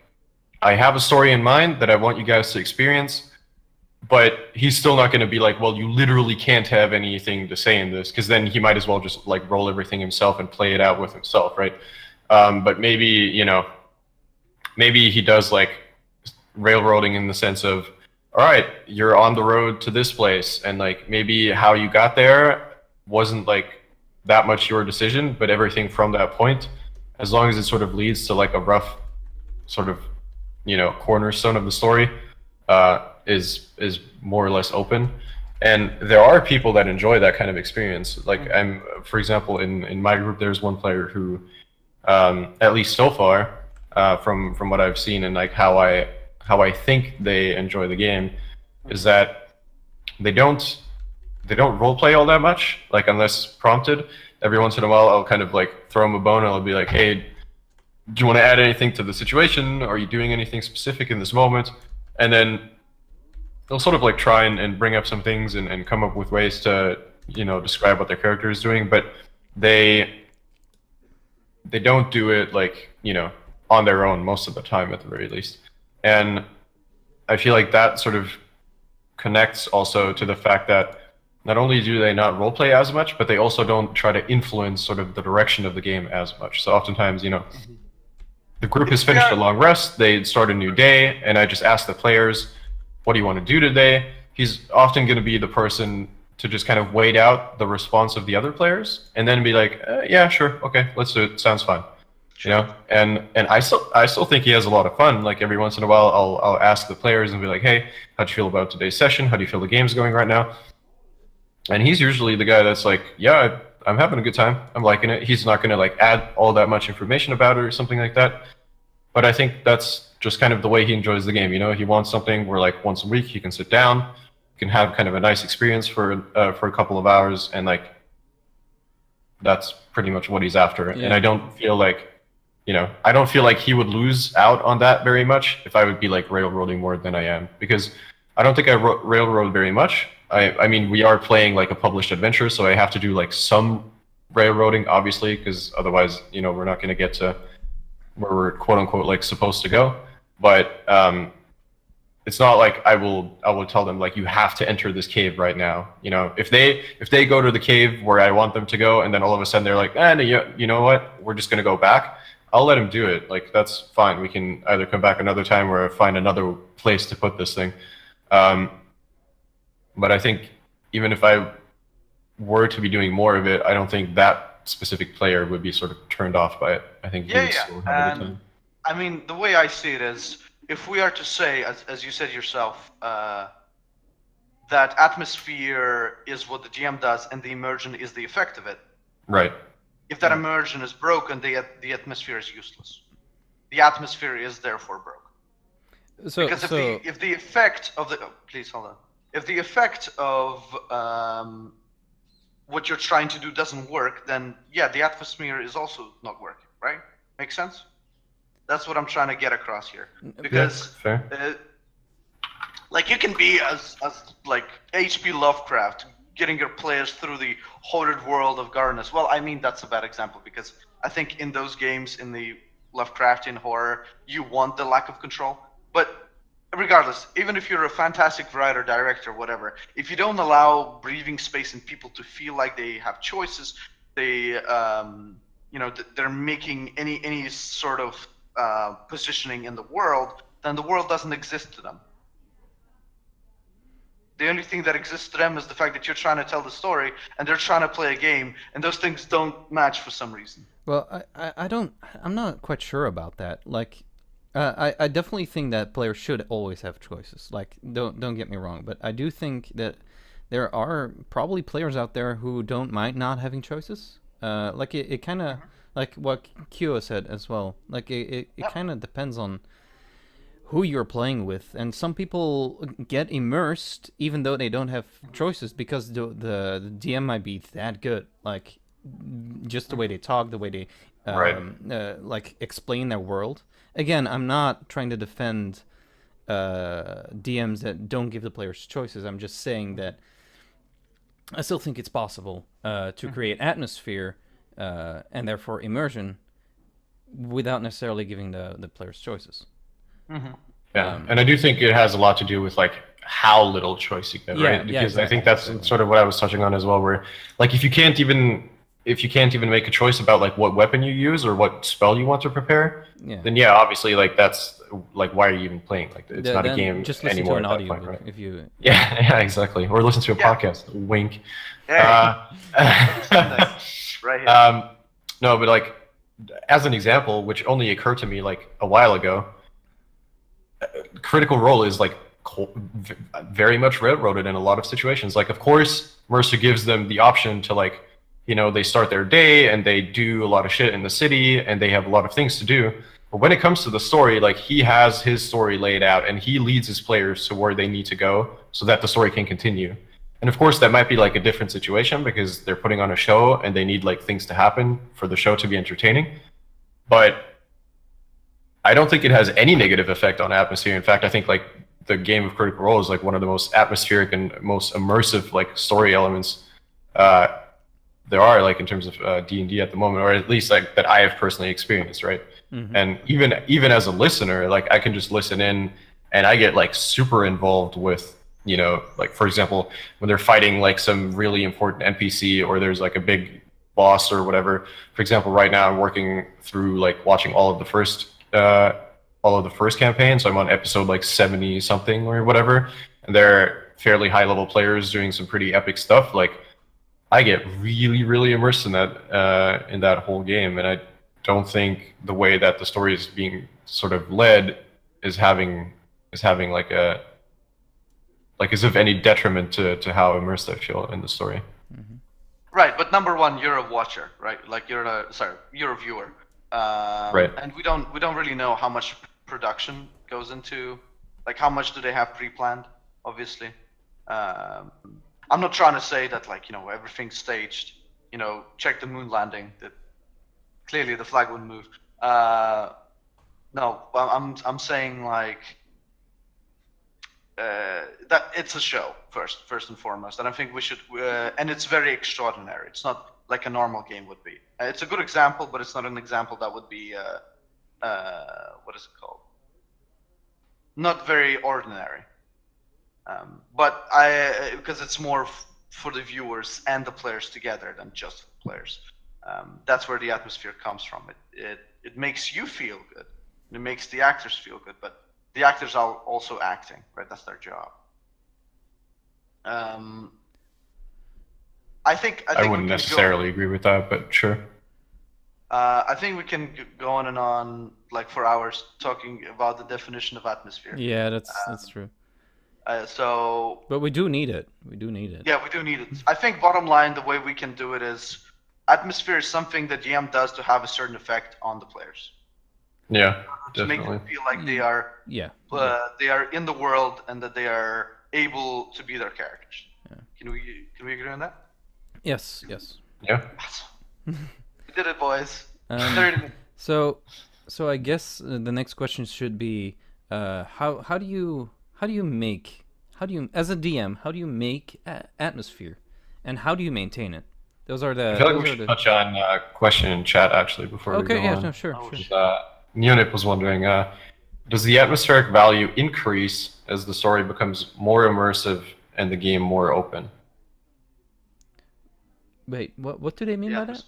I have a story in mind that I want you guys to experience, but he's still not going to be like, well, you literally can't have anything to say in this, because then he might as well just roll everything himself and play it out with himself, right? But maybe he does railroading in the sense of, all right, you're on the road to this place, and maybe how you got there wasn't that much your decision, but everything from that point, as long as it sort of leads to a rough sort of cornerstone of the story, is more or less open. And there are people that enjoy that kind of experience. For example, in my group, there's one player who, at least so far, from what I've seen and how I think they enjoy the game, is that they don't roleplay all that much, unless prompted. Every once in a while, I'll kind of throw them a bone, and I'll be like, hey, do you want to add anything to the situation? Are you doing anything specific in this moment? And then they'll sort of try and bring up some things and come up with ways to describe what their character is doing, but they don't do it on their own most of the time, at the very least. And I feel like that sort of connects also to the fact that not only do they not roleplay as much, but they also don't try to influence sort of the direction of the game as much. So oftentimes, the group has finished a long rest, they start a new day, and I just ask the players, what do you want to do today? He's often going to be the person to just kind of wait out the response of the other players, and then be like, yeah, sure, okay, let's do it, sounds fine. And I still think he has a lot of fun. Every once in a while, I'll ask the players and be like, hey, how do you feel about today's session? How do you feel the game's going right now? And he's usually the guy that's like, yeah, I'm having a good time. I'm liking it. He's not going to add all that much information about it or something like that. But I think that's just kind of the way he enjoys the game. He wants something where once a week he can sit down, can have kind of a nice experience for a couple of hours, and that's pretty much what he's after. Yeah. And I don't feel like he would lose out on that very much if I would be railroading more than I am, because I don't think I railroad very much. I mean, we are playing a published adventure, so I have to do some railroading, obviously, because otherwise, we're not going to get to where we're quote unquote supposed to go. But it's not like I will tell them you have to enter this cave right now. If they go to the cave where I want them to go, and then all of a sudden they're like, you know what, we're just going to go back, I'll let him do it. Like, that's fine. We can either come back another time or find another place to put this thing. But I think even if I were to be doing more of it, I don't think that specific player would be sort of turned off by it. I think he would still have a good time. I mean, the way I see it is, if we are to say, as you said yourself, that atmosphere is what the GM does and the immersion is the effect of it. Right. If that immersion is broken, the atmosphere is useless. The atmosphere is therefore broken. So, because if the effect of the please hold on. If the effect of what you're trying to do doesn't work, then yeah, the atmosphere is also not working, right? Make sense? That's what I'm trying to get across here. Because like you can be as like H.P. Lovecraft, getting your players through the horrid world of Garnus. Well, I mean, that's a bad example, because I think in those games, in the Lovecraftian horror, you want the lack of control. But regardless, even if you're a fantastic writer, director, whatever, if you don't allow breathing space in people to feel like they have choices, they, they're making any sort of positioning in the world, then the world doesn't exist to them. The only thing that exists to them is the fact that you're trying to tell the story and they're trying to play a game, and those things don't match for some reason. Well, I'm not quite sure about that. Like, I definitely think that players should always have choices. Like, don't get me wrong, but I do think that there are probably players out there who don't mind not having choices. Like it kind of like what Kyo said as well. Like it kind of depends on who you're playing with, and some people get immersed even though they don't have choices because the DM might be that good, like just the way they talk, the way they like explain their world. Again, I'm not trying to defend DMs that don't give the players choices. I'm just saying that I still think it's possible to create atmosphere and therefore immersion without necessarily giving the players choices. Mm-hmm. Yeah, and I do think it has a lot to do with like how little choice you get, right? Because exactly. I think that's sort of what I was touching on as well, where like if you can't even make a choice about like what weapon you use or what spell you want to prepare, then yeah, obviously like that's like why are you even playing? Like it's not a game just listen anymore to an at that audio point, right? If you yeah, exactly, or listen to a podcast. Wink. Hey. Right here. No, but like as an example, which only occurred to me like a while ago. Critical Role is like very much railroaded in a lot of situations. Like, of course, Mercer gives them the option to like, they start their day and they do a lot of shit in the city and they have a lot of things to do. But when it comes to the story, like he has his story laid out and he leads his players to where they need to go so that the story can continue. And of course, that might be like a different situation because they're putting on a show and they need like things to happen for the show to be entertaining. But I don't think it has any negative effect on atmosphere. In fact, I think like the game of Critical Role is like one of the most atmospheric and most immersive like story elements there are, like in terms of D&D at the moment, or at least like that I have personally experienced, right? Mm-hmm. And even as a listener, like I can just listen in and I get like super involved with, like for example, when they're fighting like some really important NPC or there's like a big boss or whatever. For example, right now I'm working through like watching all of the first campaign, so I'm on episode like 70 something or whatever, and they're fairly high level players doing some pretty epic stuff. Like I get really, really immersed in that whole game, and I don't think the way that the story is being sort of led is having like as of any detriment to how immersed I feel in the story. Mm-hmm. Right, but number one, you're a watcher, right? Like you're a viewer. Right. And we don't really know how much production goes into, like how much do they have pre-planned, obviously. I'm not trying to say that like, everything's staged, check the moon landing, that clearly the flag wouldn't move. No, I'm saying like that it's a show first and foremost, and I think we should, and it's very extraordinary. It's not like a normal game would be. It's a good example, but it's not an example that would be, what is it called? Not very ordinary. But because it's more for the viewers and the players together than just the players. That's where the atmosphere comes from. It makes you feel good. It makes the actors feel good, but the actors are also acting, right? That's their job. I think I wouldn't necessarily agree with that, but sure. I think we can go on and on like for hours talking about the definition of atmosphere. Yeah, that's true. But we do need it. We do need it. Yeah, we do need it. I think bottom line, the way we can do it is atmosphere is something that GM does to have a certain effect on the players. Yeah, to definitely. make them feel like they are they are in the world and that they are able to be their characters. Yeah. Can we agree on that? Yes. Yeah. We did it, boys. 30 minutes. So I guess the next question should be how do you as a DM how do you make atmosphere, and how do you maintain it? Those are the. I feel like we should touch on a question in chat actually before we go on. Okay, no, sure. Neonip was wondering, does the atmospheric value increase as the story becomes more immersive and the game more open? Wait, what do they mean by that?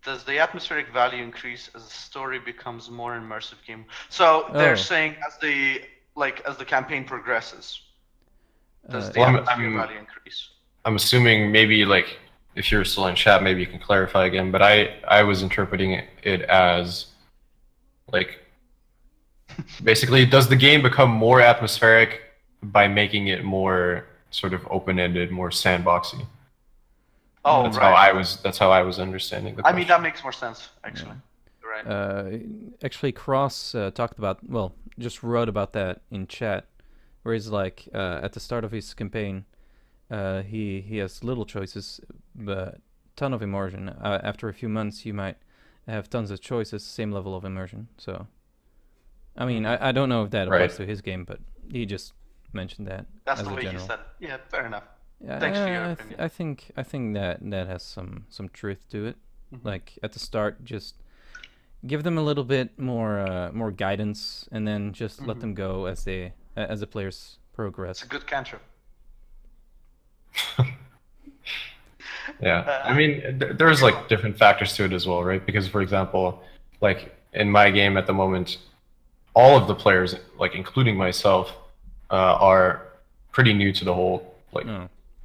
Does the atmospheric value increase as the story becomes more immersive game? So they're saying as the campaign progresses, does the atmospheric value increase? I'm assuming maybe like if you're still in chat, maybe you can clarify again. But I was interpreting it as like basically, does the game become more atmospheric by making it more sort of open-ended, more sandboxy? Oh, that's right. That's how I was understanding the question. I mean, that makes more sense, actually. Yeah. Right. Actually, Cross talked about, just wrote about that in chat, where he's like, at the start of his campaign, he has little choices, but ton of immersion. After a few months, you might have tons of choices, same level of immersion. So, I mean, I don't know if that applies to his game, but he just mentioned that. That's the way he said. Yeah, fair enough. Yeah, thanks for your opinion. I think that has some truth to it. Mm-hmm. Like at the start, just give them a little bit more guidance, and then just let them go as the players progress. It's a good cantrip. Yeah, I mean, there's like different factors to it as well, right? Because for example, like in my game at the moment, all of the players, like including myself, are pretty new to the whole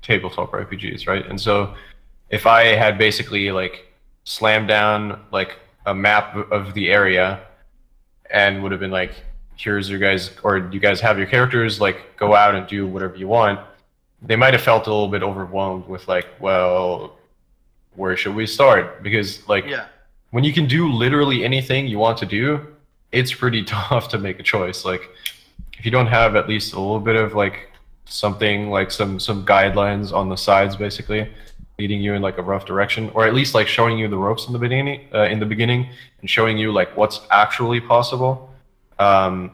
tabletop RPGs, right? And so if I had basically like slammed down like a map of the area and would have been like, here's your guys, or you guys have your characters, like go out and do whatever you want, they might have felt a little bit overwhelmed with like, well, where should we start? Because like when you can do literally anything you want to do, it's pretty tough to make a choice. Like if you don't have at least a little bit of like something like some guidelines on the sides, basically leading you in like a rough direction, or at least like showing you the ropes in the beginning, and showing you like what's actually possible, the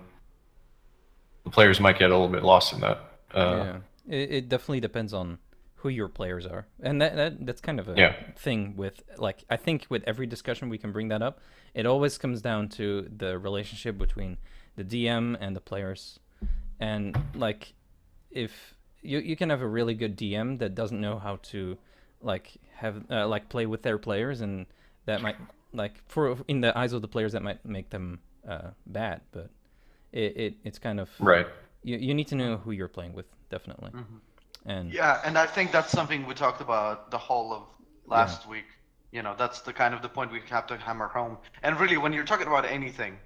players might get a little bit lost in that. It definitely depends on who your players are, and that's kind of a thing with like, I think with every discussion we can bring that up. It always comes down to the relationship between the DM and the players, and like if you can have a really good DM that doesn't know how to like have like play with their players, and that might like in the eyes of the players that might make them bad, but it's kind of you need to know who you're playing with, definitely. And I think that's something we talked about the whole of last week. You know, that's the kind of the point we have to hammer home. And really, when you're talking about anything,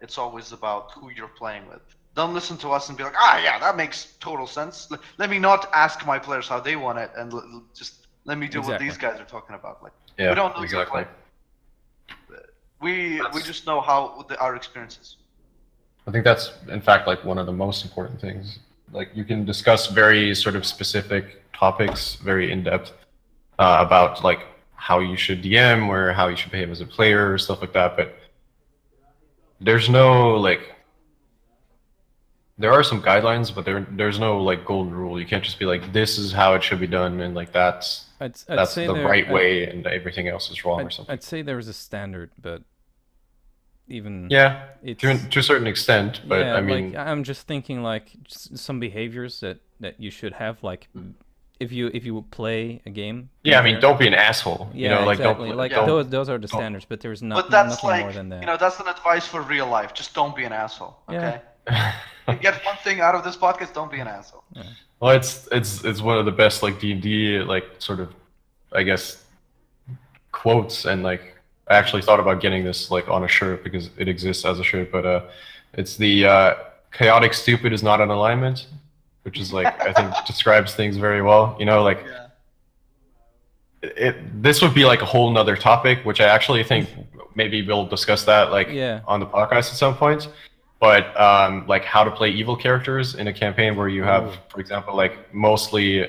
it's always about who you're playing with. Don't listen to us and be like, that makes total sense. Let me not ask my players how they want it, and just let me do what these guys are talking about. Like, we don't know exactly. We just know how our experiences. I think that's in fact like one of the most important things. Like you can discuss very sort of specific topics, very in depth, about like how you should DM or how you should behave as a player or stuff like that. But there's no like, there are some guidelines, but there's no like golden rule. You can't just be like, this is how it should be done, and like that's the right way, and everything else is wrong or something. I'd say there is a standard, but even to a certain extent. But I mean, like, I'm just thinking like some behaviors that you should have, like if you play a game. Yeah, I mean, don't be an asshole. Yeah, like exactly. don't Like don't. those are the standards, but there's But that's nothing like, more than that. that's an advice for real life. Just don't be an asshole. Okay. Yeah. You get one thing out of this podcast: don't be an asshole. Yeah. Well, it's one of the best like D&D like sort of, I guess, quotes, and like I actually thought about getting this like on a shirt because it exists as a shirt, but it's the chaotic stupid is not an alignment, which is like I think describes things very well. Like this would be like a whole nother topic, which I actually think maybe we'll discuss that like on the podcast at some point. But like how to play evil characters in a campaign where you have, for example, like mostly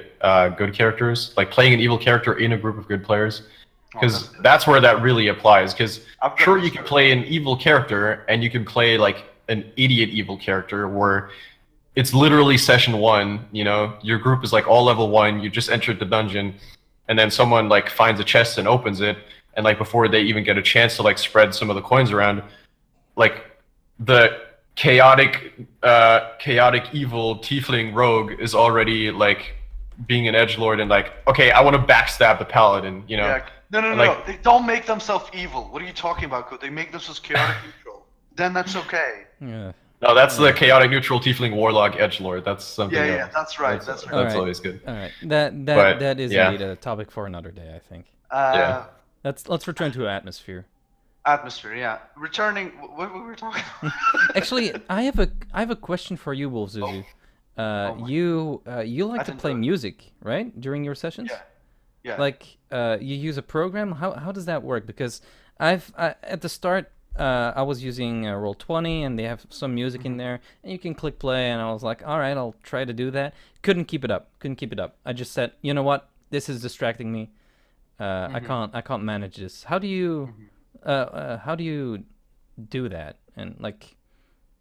good characters, like playing an evil character in a group of good players, because that's where that really applies. Because sure, you can play an evil character and you can play like an idiot evil character where it's literally session 1. Your group is like all level 1. You just entered the dungeon, and then someone like finds a chest and opens it, and like before they even get a chance to like spread some of the coins around, like the chaotic evil tiefling rogue is already like being an edgelord and like, okay, I want to backstab the paladin, Yeah. No. like, They don't make themselves evil. What are you talking about? They make themselves chaotic neutral. Then that's okay. Yeah. No, that's the chaotic neutral tiefling warlock edgelord. That's something else. Yeah, that's right. That's That's always good. All right. That is indeed a topic for another day, I think. Let's return to Atmposphere. Atmposphere, yeah. Returning, what were we talking about? Actually, I have a question for you, Wolfzuzu. You like to play music, right? During your sessions? Yeah. Like you use a program? How does that work? Because at the start I was using Roll20 and they have some music in there and you can click play, and I was like, all right, I'll try to do that. Couldn't keep it up. I just said, you know what? This is distracting me. I can't manage this. How do you do that? And like,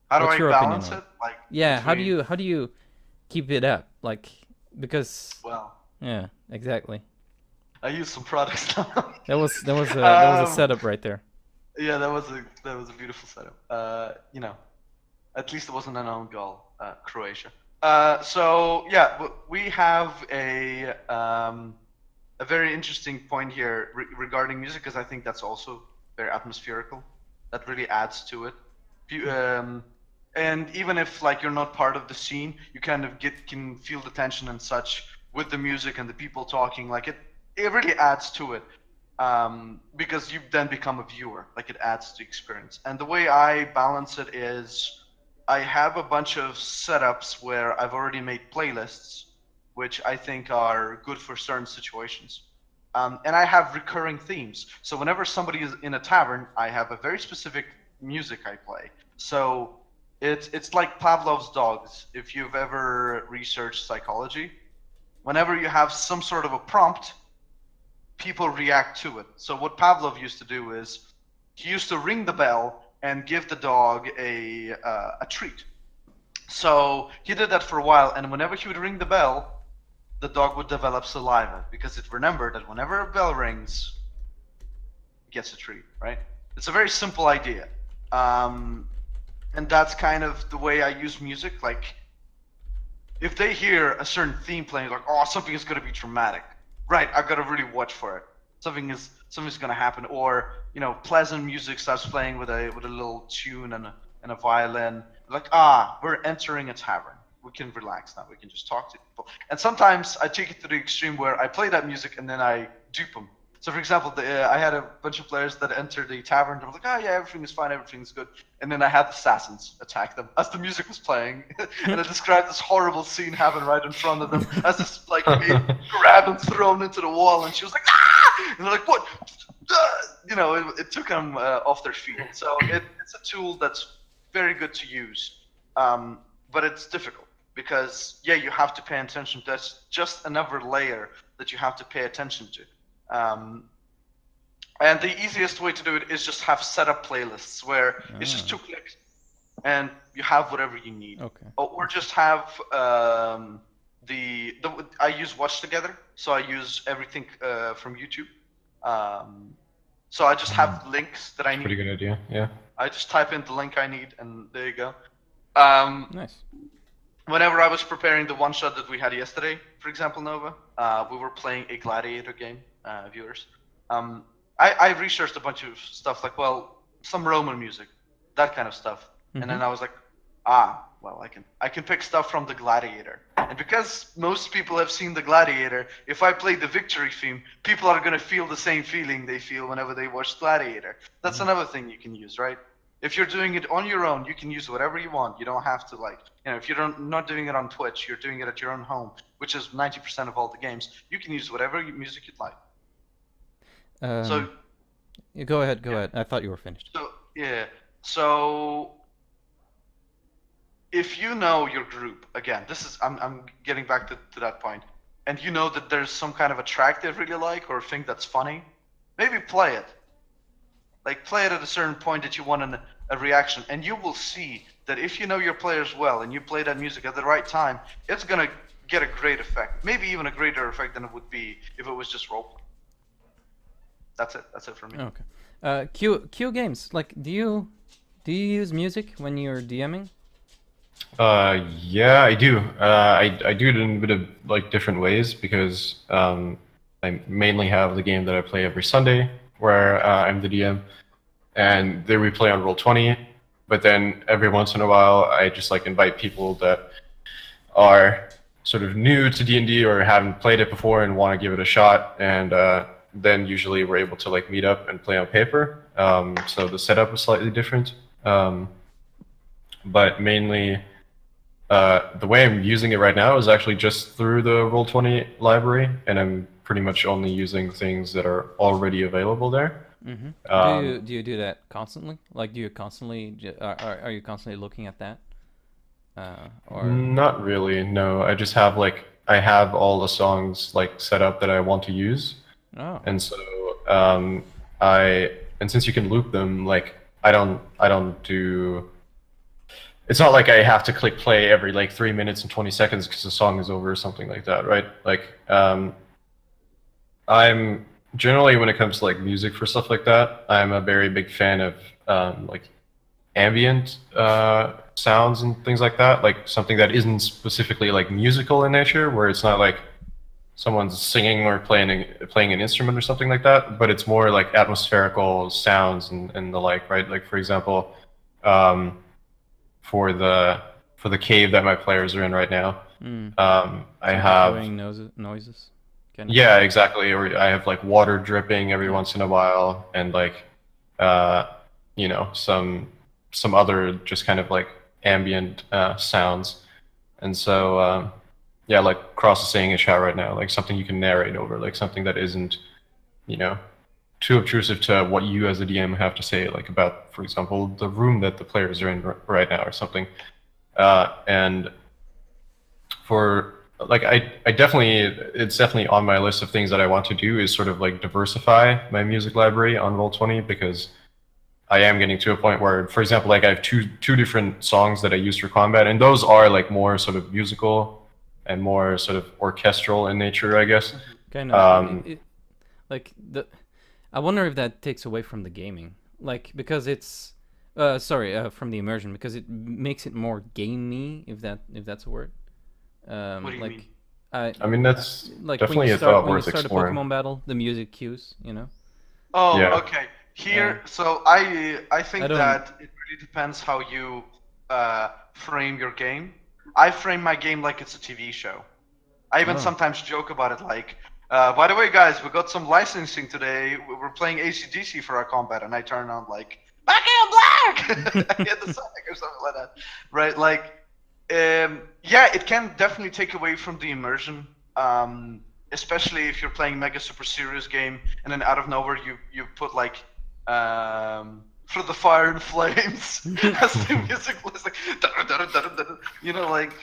how do what's I your balance opinion it? Like, yeah, how do you keep it up? Like, because yeah, exactly. I use some products now. That was a setup right there. Yeah, that was a beautiful setup. At least it wasn't an own goal, Croatia. So yeah, we have a very interesting point here regarding music, because I think that's also very atmospherical. That really adds to it. And even if like you're not part of the scene, you kind of can feel the tension and such with the music and the people talking. Like it really adds to it, because you then become a viewer. Like it adds to the experience. And the way I balance it is, I have a bunch of setups where I've already made playlists, which I think are good for certain situations. And I have recurring themes. So whenever somebody is in a tavern, I have a very specific music I play. So it's like Pavlov's dogs. If you've ever researched psychology, whenever you have some sort of a prompt, people react to it. So what Pavlov used to do is, he used to ring the bell and give the dog a treat. So he did that for a while, and whenever he would ring the bell, the dog would develop saliva, because it remembered that whenever a bell rings, it gets a treat, right? It's a very simple idea. And that's kind of the way I use music. Like, if they hear a certain theme playing, like, oh, something is going to be dramatic. Right, I've got to really watch for it. Something's going to happen. Or, pleasant music starts playing with a little tune and a violin. Like, we're entering a tavern. We can relax now. We can just talk to people. And sometimes I take it to the extreme where I play that music and then I dupe them. So, for example, I had a bunch of players that entered the tavern. They were like, yeah, everything is fine, everything's good. And then I had assassins attack them as the music was playing. And I described this horrible scene happening right in front of them as this, like, being grabbed and thrown into the wall. And she was like, ah! And they're like, what? It took them off their feet. So it's a tool that's very good to use. But it's difficult because, you have to pay attention. That's just another layer that you have to pay attention to. And the easiest way to do it is just have setup playlists where it's just 2 clicks and you have whatever you need. Okay. Or just have I use Watch Together, so I use everything from YouTube. So I just have links that I need. Pretty good idea, yeah. I just type in the link I need, and there you go. Nice. whenever I was preparing the one shot that we had yesterday, for example, Nova, we were playing a gladiator game, viewers. I researched a bunch of stuff like, well, some Roman music, that kind of stuff, and then I was like, well, I can pick stuff from the Gladiator, and because most people have seen the Gladiator, if I play the victory theme, people are gonna feel the same feeling they feel whenever they watch Gladiator. That's another thing you can use, right? If you're doing it on your own, you can use whatever you want. You don't have to if you're not doing it on Twitch, you're doing it at your own home, which is 90% of all the games. You can use whatever music you'd like. So Go ahead. I thought you were finished. So yeah. So if you know your group, again, I'm getting back to that point, and you know that there's some kind of a track they really like or think that's funny, maybe play it. Like play it at a certain point that you want a reaction, and you will see that if you know your players well and you play that music at the right time, it's gonna get a great effect. Maybe even a greater effect than it would be if it was just roleplay. That's it. That's it for me. Okay. Kuogames, like, do you use music when you're DMing? Yeah, I do. I do it in a bit of like different ways because I mainly have the game that I play every Sunday where I'm the DM, and there we play on Roll20. But then every once in a while, I just like invite people that are sort of new to D&D or haven't played it before and want to give it a shot, and then usually we're able to like meet up and play on paper. So the setup is slightly different, but mainly the way I'm using it right now is actually just through the Roll20 library, and I'm pretty much only using things that are already available there. Do you do that constantly? Like, do you constantly are you constantly looking at that? Or Not really. No, I just have I have all the songs like set up that I want to use. Oh. And so and since you can loop them, like I don't do. It's not like I have to click play every like 3 minutes and 20 seconds because the song is over or something like that, right? Like I'm generally, when it comes to like music for stuff like that, I'm a very big fan of like ambient sounds and things like that, like something that isn't specifically like musical in nature, where it's not like someone's singing or playing an instrument or something like that, but it's more like atmospherical sounds and the like, right? Like for example, for the cave that my players are in right now, I have noises. Yeah, exactly. Or I have like water dripping every once in a while, and like you know, some other just kind of like ambient sounds. And so yeah, like Cross is saying in chat right now, like something you can narrate over, like something that isn't, you know, too obtrusive to what you as a DM have to say, like about, for example, the room that the players are in right now or something. And for like I definitely, it's definitely on my list of things that I want to do, is sort of like diversify my music library on Roll20, because I am getting to a point where, for example, like I have two different songs that I use for combat, and those are like more sort of musical and more sort of orchestral in nature, I guess. Kind of. I wonder if that takes away from the gaming, like, because it's from the immersion, because it makes it more gamey, if that's a word. What do you mean? I mean, that's like definitely a thought worth exploring. A Pokemon battle, the music cues, you know. Oh, yeah. Okay. Here, so I think that it really depends how you frame your game. I frame my game like it's a TV show. I even sometimes joke about it, like, by the way, guys, we got some licensing today. We're playing AC/DC for our combat, and I turn on like Back in Black. I hit the Sonic or something like that, right? Like, yeah, it can definitely take away from the immersion. Especially if you're playing mega super serious game, and then out of nowhere you put like for the fire and flames as the music was like you know, like,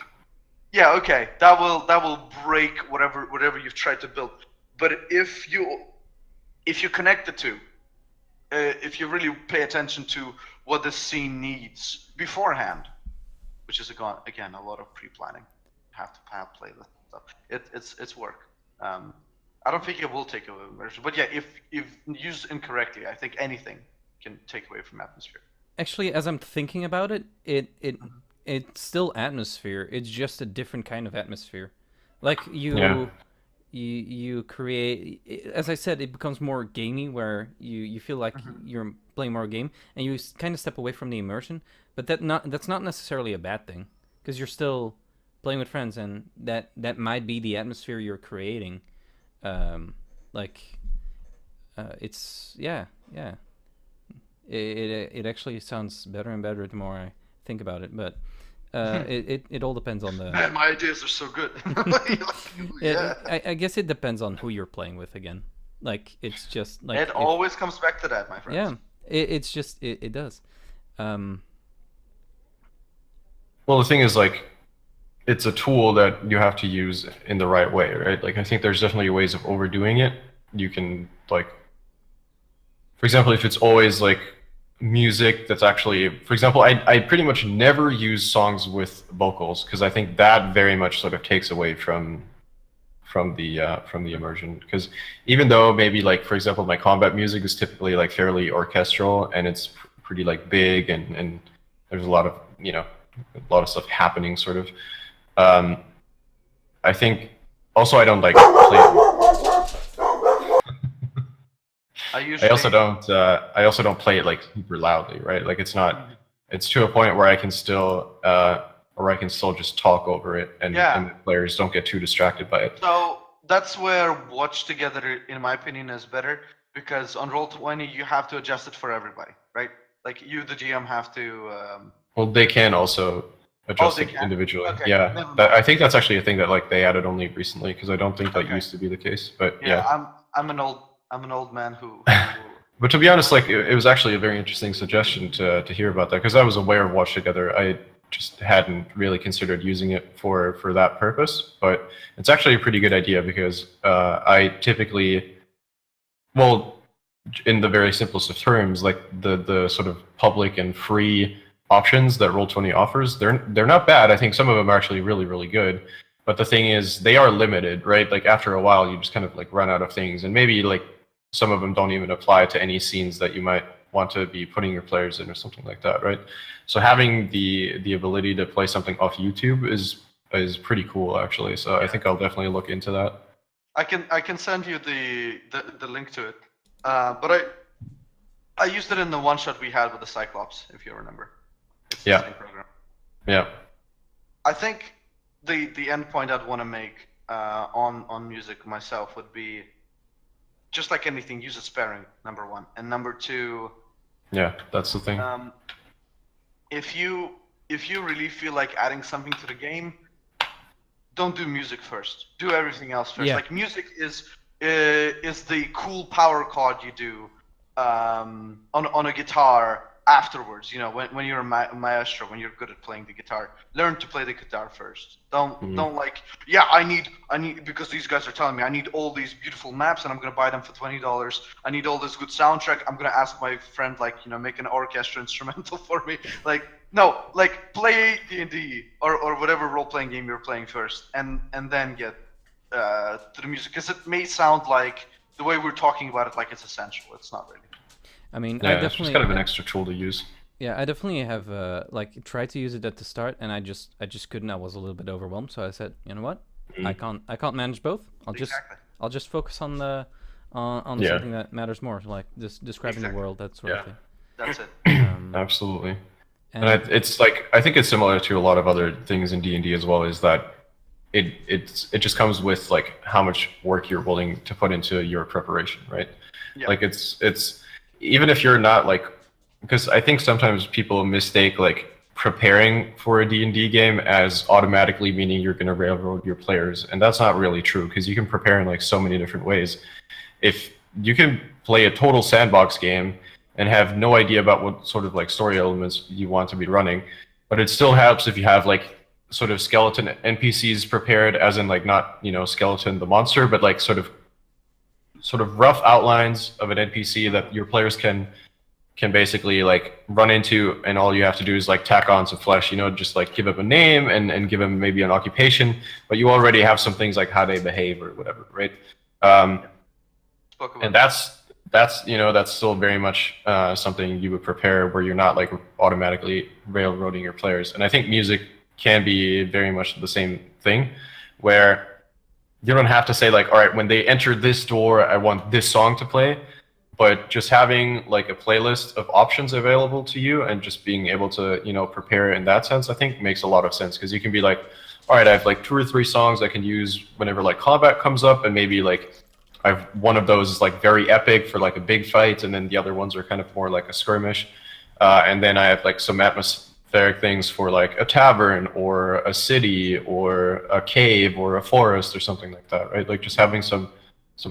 yeah, okay, that will break whatever you've tried to build. But if you connect the two, if you really pay attention to what the scene needs beforehand, which is again a lot of pre-planning, you have to play this stuff. It's work. I don't think it will take away immersion, but yeah, if used incorrectly, I think anything can take away from atmosphere. Actually, as I'm thinking about it, it's still atmosphere. It's just a different kind of atmosphere. Like Yeah. you create, as I said, it becomes more gamey, where you feel like you're playing more game, and you kind of step away from the immersion. But that's not necessarily a bad thing, because you're still playing with friends, and that might be the atmosphere you're creating. Like it's yeah. It actually sounds better and better the more I think about it, but it all depends on the. Man, my ideas are so good. Yeah, Yeah. I guess it depends on who you're playing with again. Like it's just like It always comes back to that, my friends. yeah, it's just it does. Um, Well, the thing is, like, it's a tool that you have to use in the right way, right? Like, I think there's definitely ways of overdoing it. You can, like, for example, if it's always like music that's actually, for example, I pretty much never use songs with vocals because I think that very much sort of takes away from the immersion. Because even though maybe, like, for example, my combat music is typically like fairly orchestral and it's pretty like big and there's a lot of, you know, a lot of stuff happening sort of. I think also I don't like play. I also don't play it like super loudly, right? Like it's not. It's to a point where I can still just talk over it, and the players don't get too distracted by it. So that's where Watch Together, in my opinion, is better, because on Roll20 you have to adjust it for everybody, right? Like you, the GM, have to. Well, they can also adjust it individually. Okay. Yeah, I think that's actually a thing that like they added only recently, because I don't think that used to be the case. But yeah. I'm an old man who. But to be honest, like it was actually a very interesting suggestion to hear about that, because I was aware of Watch Together. I just hadn't really considered using it for that purpose. But it's actually a pretty good idea, because I typically, well, in the very simplest of terms, like the sort of public and free options that Roll20 offers, they're not bad. I think some of them are actually really, really good. But the thing is, they are limited, right? Like after a while, you just kind of like run out of things, and maybe like some of them don't even apply to any scenes that you might want to be putting your players in or something like that, right? So having the ability to play something off YouTube is pretty cool, actually. So I think I'll definitely look into that. I can send you the link to it. But I used it in the one shot we had with the Cyclops, if you remember. It's the same program. Yeah. I think the end point I'd want to make on music myself would be, just like anything, use it sparing, number one. And number two, yeah, that's the thing. If you really feel like adding something to the game, don't do music first. Do everything else first. Yeah. Like music is the cool power chord you do on a guitar afterwards. You know, when you're a maestro, when you're good at playing the guitar, learn to play the guitar first. Don't like, yeah, I need because these guys are telling me I need all these beautiful maps and I'm gonna buy them for $20. I need all this good soundtrack. I'm gonna ask my friend, like, you know, make an orchestra instrumental for me. Like, no, like play D&D or whatever role-playing game you're playing first, and then get to the music, because it may sound like the way we're talking about it like it's essential. It's not really. I mean, yeah, I definitely, it's just kind of an extra tool to use. Yeah, I definitely have like tried to use it at the start, and I just couldn't. I was a little bit overwhelmed, so I said, you know what, I can't manage both. I'll just focus on the on something that matters more, like just describing the world, that sort of thing. That's it. Absolutely. And it's like, I think it's similar to a lot of other things in D&D as well, is that it just comes with like how much work you're willing to put into your preparation, right? Yeah. Like it's even if you're not like, because I think sometimes people mistake like preparing for a D&D game as automatically meaning you're going to railroad your players, and that's not really true, because you can prepare in like so many different ways. If you can play a total sandbox game and have no idea about what sort of like story elements you want to be running, but it still helps if you have like sort of skeleton NPCs prepared, as in like not, you know, skeleton the monster, but like sort of rough outlines of an NPC that your players can basically like run into, and all you have to do is like tack on some flesh, you know, just like give him a name and give him maybe an occupation, but you already have some things like how they behave or whatever, right? And that's that's still very much something you would prepare where you're not like automatically railroading your players. And I think music can be very much the same thing, where you don't have to say like, all right, when they enter this door, I want this song to play, but just having like a playlist of options available to you and just being able to prepare in that sense, I think makes a lot of sense, because you can be like, all right, I have like 2 or 3 songs I can use whenever like combat comes up, and maybe like I've one of those is like very epic for like a big fight, and then the other ones are kind of more like a skirmish. And then I have like some atmospheric things for like a tavern or a city or a cave or a forest or something like that, right? Like just having some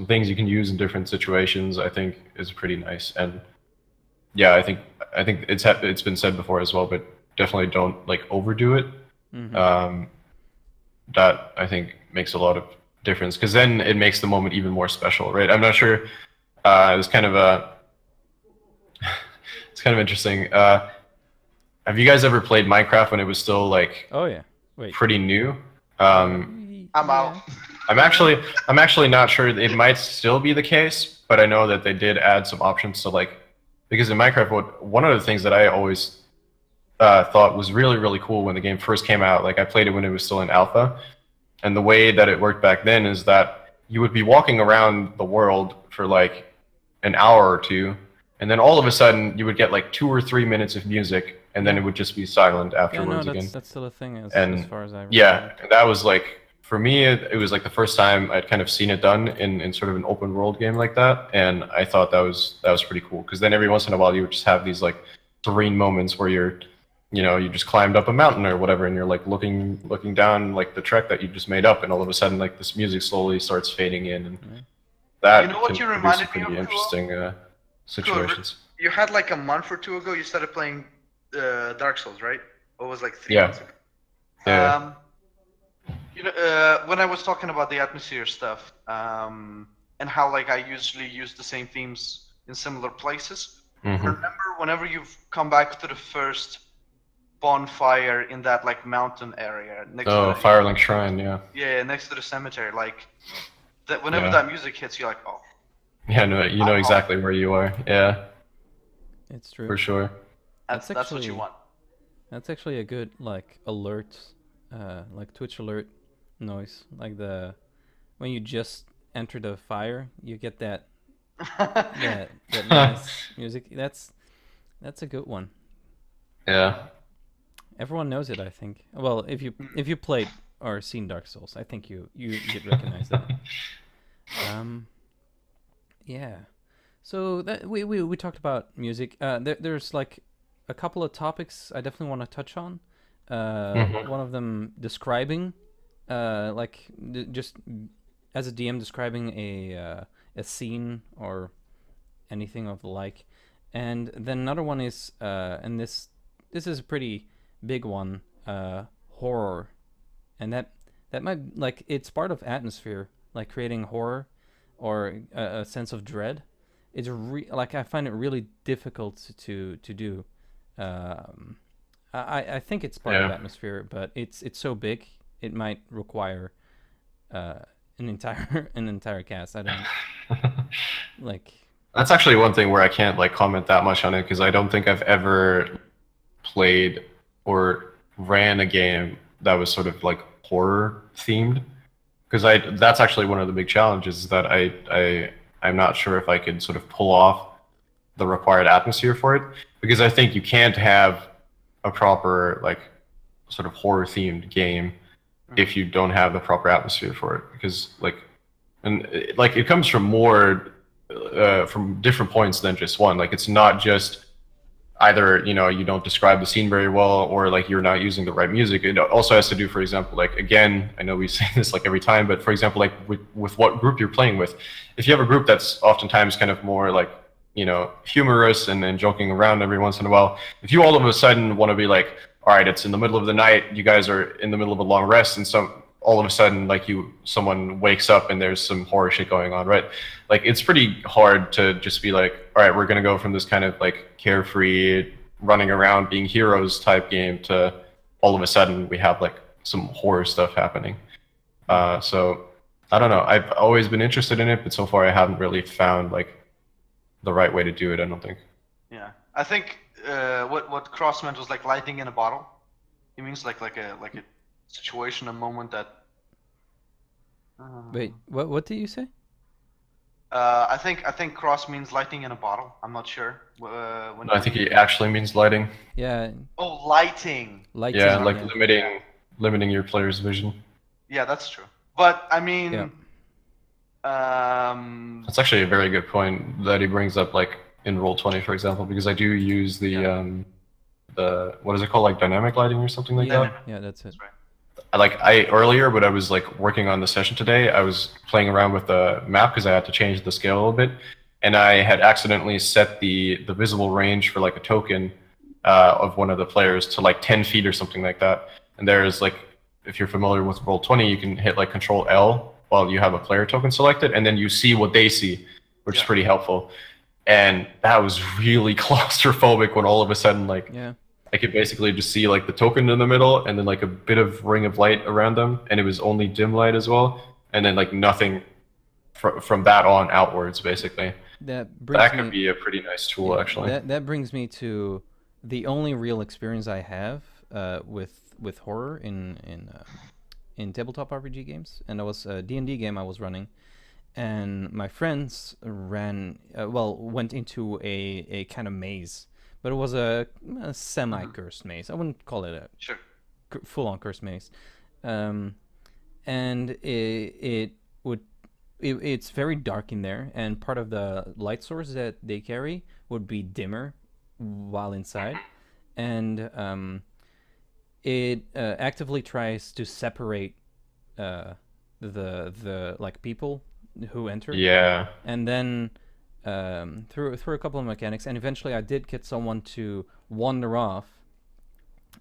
things you can use in different situations, I think is pretty nice. And yeah, I think it's been said before as well, but definitely don't like overdo it. That I think makes a lot of difference, because then it makes the moment even more special, right? I'm not sure. It's kind of it's kind of interesting. Have you guys ever played Minecraft when it was still like Oh yeah. Wait. pretty new? I'm out. I'm actually not sure. It might still be the case, but I know that they did add some options to like, because in Minecraft, one of the things that I always thought was really cool when the game first came out, like I played it when it was still in alpha, and the way that it worked back then is that you would be walking around the world for like an hour or two, and then all of a sudden you would get like 2 or 3 minutes of music, and then it would just be silent Yeah, afterwards no, again. that's still a thing as And far as I remember. yeah, that was like, for me, it was like the first time I'd kind of seen it done in sort of an open world game like that, and I thought that was pretty cool, because then every once in a while you would just have these like serene moments where you're, you just climbed up a mountain or whatever, and you're like looking down like the trek that you just made up, and all of a sudden like this music slowly starts fading in, and that You know what can you produce reminded me pretty of, interesting situations. You had like a month or two ago, you started playing Dark Souls, right? Or was it like 3 Yeah. months ago? Yeah. When I was talking about the atmosphere stuff, and how like I usually use the same themes in similar places. Remember, whenever you've come back to the first bonfire in that like mountain area next Oh, to the, Firelink Shrine, yeah. yeah, next to the cemetery, like that. Whenever Yeah. that music hits, you're like, oh, Yeah, no, you know exactly where you are. Yeah, It's true. for sure. that's what you actually- want. That's actually a good like alert, like Twitch alert noise. Like when you just enter the fire, you get that that nice music. That's a good one. Yeah. Everyone knows it, I think. Well, if you played or seen Dark Souls, I think you did recognize that. Yeah. So that we talked about music. There's like a couple of topics I definitely want to touch on. One of them describing, just as a DM describing a scene or anything of the like, and then another one is and this is a pretty big one, horror, and that might, like, it's part of atmosphere, like creating horror or a sense of dread. It's like I find it really difficult to do. I think it's part of atmosphere, but it's so big it might require an entire cast. I don't like. That's actually one thing where I can't like comment that much on it, because I don't think I've ever played or ran a game that was sort of like horror themed. Because that's actually one of the big challenges, is that I'm not sure if I could sort of pull off the required atmosphere for it, because I think you can't have a proper like sort of horror themed game if you don't have the proper atmosphere for it, because it comes from more from different points than just one. Like, it's not just either you don't describe the scene very well, or like you're not using the right music. It also has to do, for example, like, again, I know we say this like every time, but for example, like with what group you're playing with. If you have a group that's oftentimes kind of more like humorous and joking around every once in a while, if you all of a sudden want to be like, all right, it's in the middle of the night, you guys are in the middle of a long rest, and all of a sudden, like, someone wakes up and there's some horror shit going on, right? Like, it's pretty hard to just be like, all right, we're gonna go from this kind of like carefree, running around being heroes type game to all of a sudden we have like some horror stuff happening. So I don't know. I've always been interested in it, but so far I haven't really found like the right way to do it. I don't think. Yeah, I think what Cross meant was like lightning in a bottle. He means like a situation, a moment that. Wait, what did you say? I think Cross means lightning in a bottle. I'm not sure. When No, I think he actually means lighting. Yeah, Oh, lighting. lighting. Yeah, like yeah. limiting your player's vision. Yeah, that's true. But I mean, Yeah. That's actually a very good point that he brings up, like in Roll20, for example, because I do use the what is it called, like dynamic lighting or something like yeah, that. yeah, that's it. That's right. I earlier when I was like working on the session today, I was playing around with the map because I had to change the scale a little bit, and I had accidentally set the visible range for like a token of one of the players to like 10 feet or something like that. And there's like, if you're familiar with Roll20, you can hit like Control L while you have a player token selected, and then you see what they see, which is pretty helpful. And that was really claustrophobic when all of a sudden like. Yeah. I could basically just see like the token in the middle and then like a bit of ring of light around them, and it was only dim light as well, and then like nothing from that on outwards basically. That brings That me. could be a pretty nice tool actually. That brings me to the only real experience I have with horror in tabletop RPG games, and that was a D&D game I was running, and my friends went into a kind of maze, but it was a semi-cursed maze. I wouldn't call it a Sure. full-on cursed maze, and it's very dark in there, and part of the light source that they carry would be dimmer while inside, and it actively tries to separate the like people who enter. Yeah. And then through a couple of mechanics, and eventually I did get someone to wander off,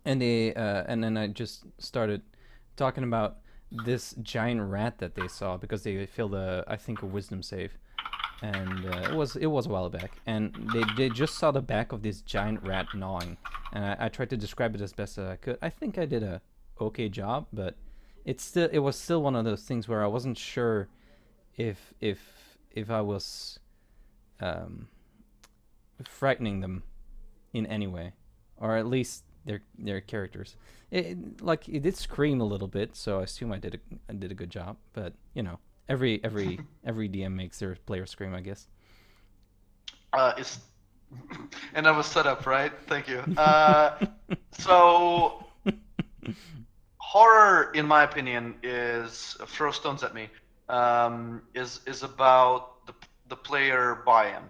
and then I just started talking about this giant rat that they saw because they failed I think a wisdom save, and it was a while back, and they just saw the back of this giant rat gnawing, and I tried to describe it as best as I could. I think I did a okay job, but it was still one of those things where I wasn't sure if I was frightening them in any way, or at least their characters. It did scream a little bit, so I assume I did a good job. But you know, every DM makes their player scream, I guess. And that was set up, right? Thank you. So horror, in my opinion, is throw stones at me. Is about the player buy-in.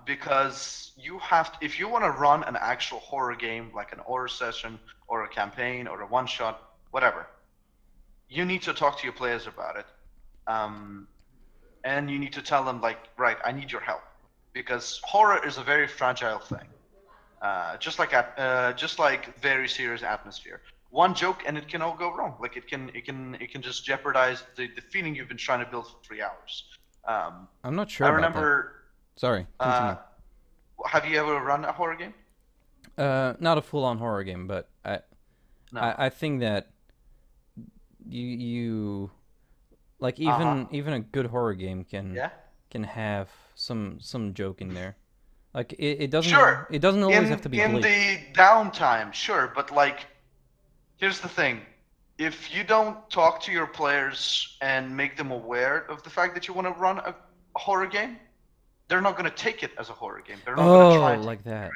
Because you have to, if you want to run an actual horror game, like an horror session or a campaign or a one-shot, whatever, you need to talk to your players about it, and you need to tell them like, right, I need your help, because horror is a very fragile thing, just like very serious atmosphere. One joke and it can all go wrong. Like it can just jeopardize the feeling you've been trying to build for 3 hours. I'm not sure. I about remember. That. Sorry. Continue. Have you ever run a horror game? Not a full-on horror game, but I think that you like even a good horror game can have some joke in there. Like it doesn't it doesn't always have to be in bleak. the downtime, sure, but like here's the thing. If you don't talk to your players and make them aware of the fact that you want to run a horror game, they're not going to take it as a horror game. They're not going to try to like that.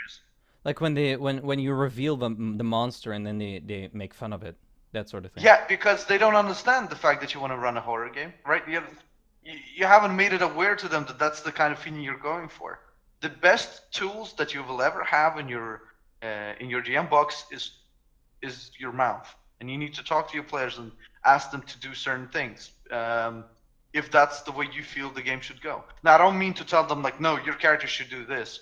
Like when you reveal the monster and then they make fun of it, that sort of thing. Yeah, because they don't understand the fact that you want to run a horror game, right? You haven't made it aware to them that that's the kind of feeling you're going for. The best tools that you will ever have in your GM box is your mouth, and you need to talk to your players and ask them to do certain things. If that's the way you feel the game should go. Now, I don't mean to tell them like, no, your character should do this.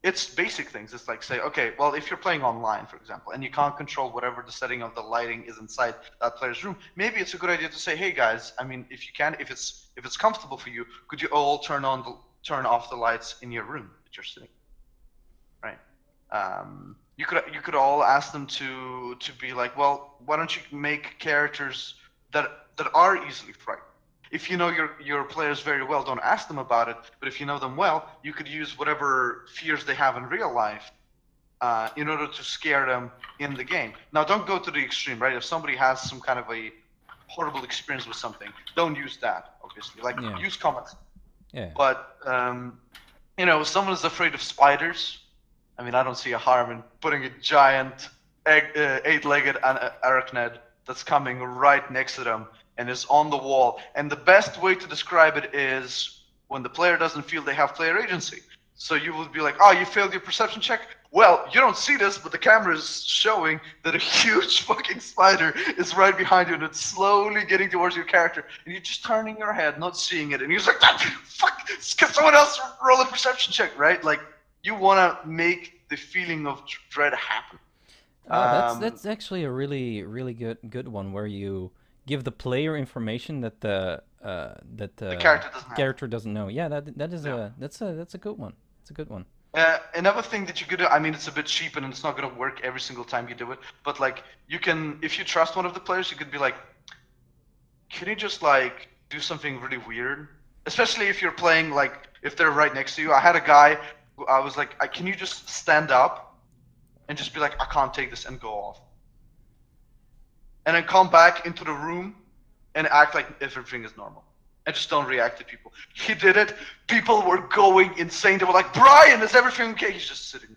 It's basic things. It's like say, okay, well, if you're playing online, for example, and you can't control whatever the setting of the lighting is inside that player's room, maybe it's a good idea to say, hey guys, I mean, if you can, if it's comfortable for you, could you all turn off the lights in your room that you're sitting, right? You could all ask them to be like, well, why don't you make characters that are easily frightened? If you know your players very well, don't ask them about it. But if you know them well, you could use whatever fears they have in real life in order to scare them in the game. Now, don't go to the extreme, right? If somebody has some kind of a horrible experience with something, don't use that, obviously. Like, use comments. Yeah. But, you know, if someone is afraid of spiders, I mean, I don't see a harm in putting a giant eight-legged arachnid that's coming right next to them and is on the wall. And the best way to describe it is when the player doesn't feel they have player agency. So you would be like, oh, you failed your perception check? Well, you don't see this, but the camera is showing that a huge fucking spider is right behind you and it's slowly getting towards your character. And you're just turning your head, not seeing it. And you're like, fuck, can someone else roll a perception check, right? Like, you want to make the feeling of dread happen. That's actually a really good one where you give the player information that the character doesn't know. Yeah, that's a good one. It's a good one. Another thing that you could do, I mean, it's a bit cheap and it's not going to work every single time you do it, but like, you can, if you trust one of the players, you could be like, can you just like do something really weird? Especially if you're playing, like, if they're right next to you. I had a guy who I was like, can you just stand up and just be like, I can't take this, and go off. And then come back into the room and act like everything is normal. And just don't react to people. He did it. People were going insane. They were like, Brian, is everything okay? He's just sitting.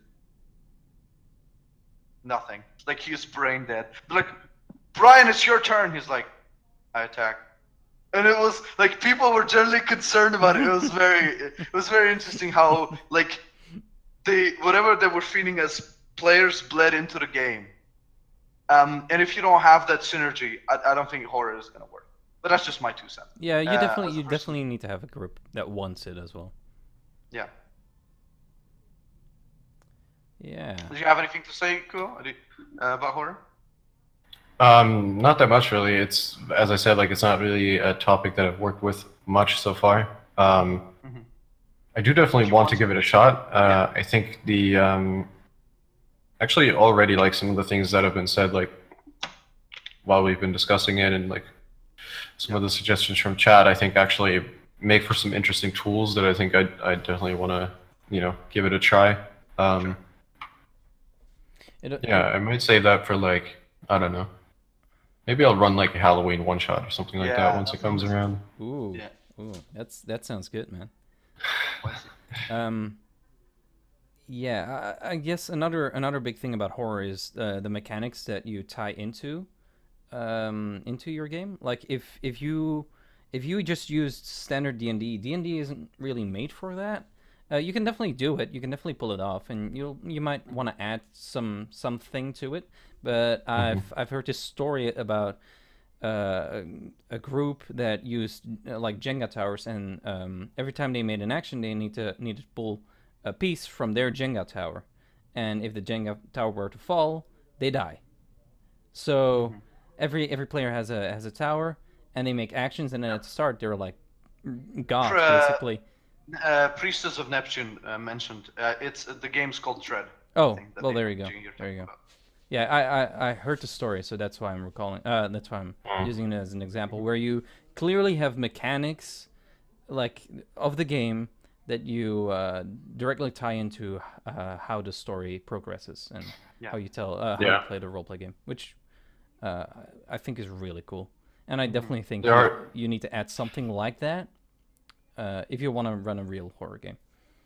Nothing. Like, he was brain dead. They're like, Brian, it's your turn. He's like, I attack. And it was like, people were generally concerned about it. It was very interesting how, like, whatever they were feeling as players bled into the game. And if you don't have that synergy, I don't think horror is going to work. But that's just my 2 cents. Yeah, you definitely need to have a group that wants it as well. Yeah. Yeah. Did you have anything to say, Kuo, about horror? Not that much, really. It's, as I said, like, it's not really a topic that I've worked with much so far. I do definitely want to give it a shot. I think actually already, like, some of the things that have been said, like, while we've been discussing it, and like some of the suggestions from chat, I think actually make for some interesting tools that I think I definitely want to, give it a try. Yeah, I might save that for, like, I don't know. Maybe I'll run like a Halloween one shot or something like that once it comes around. Ooh, that sounds good, man. Yeah, I guess another big thing about horror is the mechanics that you tie into your game. Like, if you just used standard D&D isn't really made for that. You can definitely do it. You can definitely pull it off, and you might want to add something to it. But I've heard this story about a group that used like Jenga towers, and every time they made an action, they need to pull a piece from their Jenga tower, and if the Jenga tower were to fall, they die. So every player has a tower, and they make actions, and then at the start they're like gods, basically. Priestess of Neptune mentioned. It's the game's called Dread. Oh, well, there you go. There you go. Yeah, I heard the story, so that's why I'm recalling. That's why I'm using it as an example, where you clearly have mechanics, like, of the game that you directly tie into how the story progresses and how you tell how you play the roleplay game, which I think is really cool. And I definitely think you need to add something like that if you want to run a real horror game.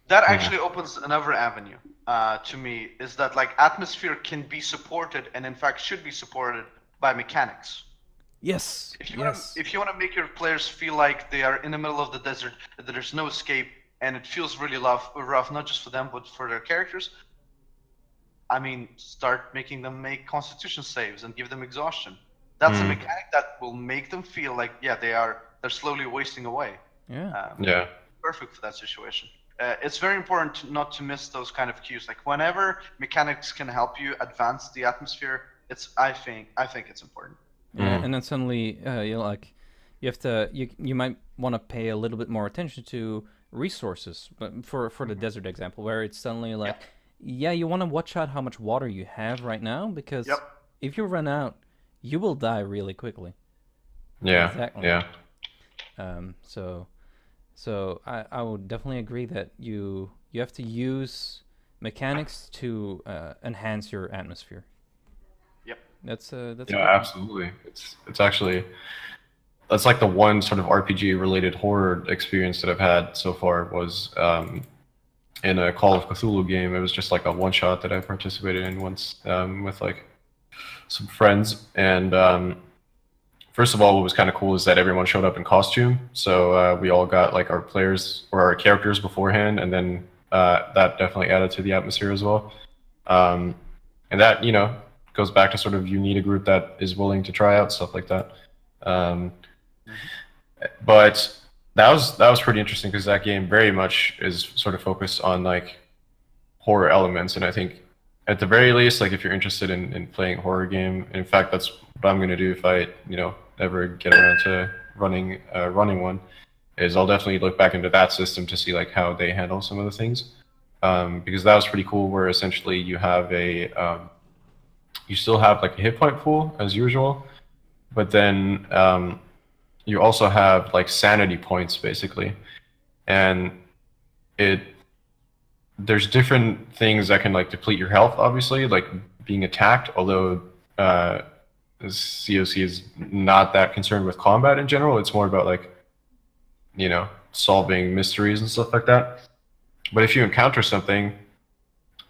That actually opens another avenue to me, is that, like, Atmposphere can be supported, and in fact should be supported by mechanics. Yes. If you want to make your players feel like they are in the middle of the desert, that there's no escape, and it feels really rough, not just for them but for their characters, I mean, start making them make Constitution saves and give them exhaustion. That's a mechanic that will make them feel like they're slowly wasting away. Perfect for that situation. It's very important not to miss those kind of cues. Like, whenever mechanics can help you advance the atmosphere, I think it's important. Yeah, and then suddenly you might want to pay a little bit more attention to resources. But for the desert example, where it's suddenly like, you want to watch out how much water you have right now, because if you run out, you will die really quickly. Yeah. Exactly. Yeah. So I would definitely agree that you have to use mechanics to enhance your atmosphere. Yep. That's Yeah, a good one. absolutely. It's actually that's like the one sort of RPG related horror experience that I've had so far was in a Call of Cthulhu game. It was just like a one shot that I participated in once with like some friends. And first of all, what was kind of cool is that everyone showed up in costume. So we all got like our players or our characters beforehand, and then that definitely added to the atmosphere as well. And that, you know, goes back to sort of you need a group that is willing to try out stuff like that. But that was pretty interesting because that game very much is sort of focused on like horror elements, and I think at the very least, like if you're interested in playing a horror game, in fact, that's what I'm gonna do if I ever get around to running one, is I'll definitely look back into that system to see like how they handle some of the things, because that was pretty cool. Where essentially you have you still have like a hit point pool as usual, but then you also have like sanity points basically, and there's different things that can like deplete your health, obviously, like being attacked, although COC is not that concerned with combat in general. It's more about like, solving mysteries and stuff like that. But if you encounter something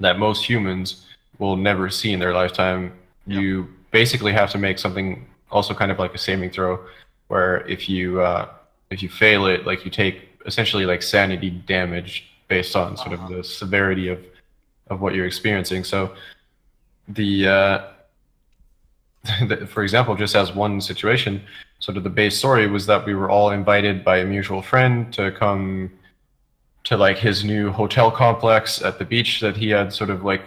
that most humans will never see in their lifetime, you basically have to make something also kind of like a saving throw, where if you fail it, like you take essentially like sanity damage based on sort of the severity of what you're experiencing. So for example, just as one situation, sort of the base story was that we were all invited by a mutual friend to come to like his new hotel complex at the beach that he had sort of like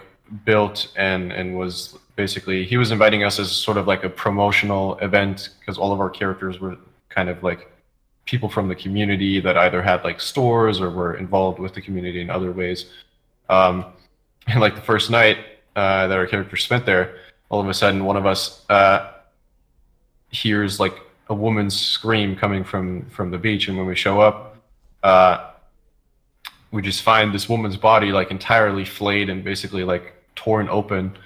built, and was basically, he was inviting us as sort of like a promotional event because all of our characters were kind of like people from the community that either had like stores or were involved with the community in other ways. And like the first night that our characters spent there, all of a sudden one of us hears like a woman's scream coming from the beach, and when we show up, we just find this woman's body like entirely flayed and basically like torn open.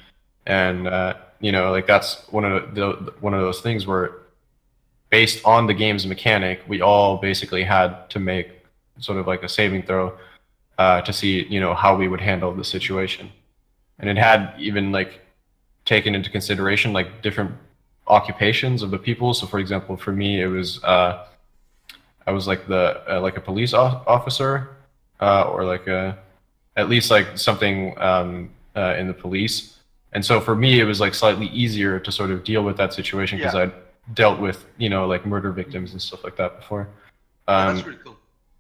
And like that's one of those things where, based on the game's mechanic, we all basically had to make sort of like a saving throw to see how we would handle the situation. And it had even like taken into consideration like different occupations of the people. So for example, for me, it was I was like like a police officer, or like at least like something in the police. And so for me, it was like slightly easier to sort of deal with that situation because I'd dealt with like murder victims and stuff like that before. That's really cool.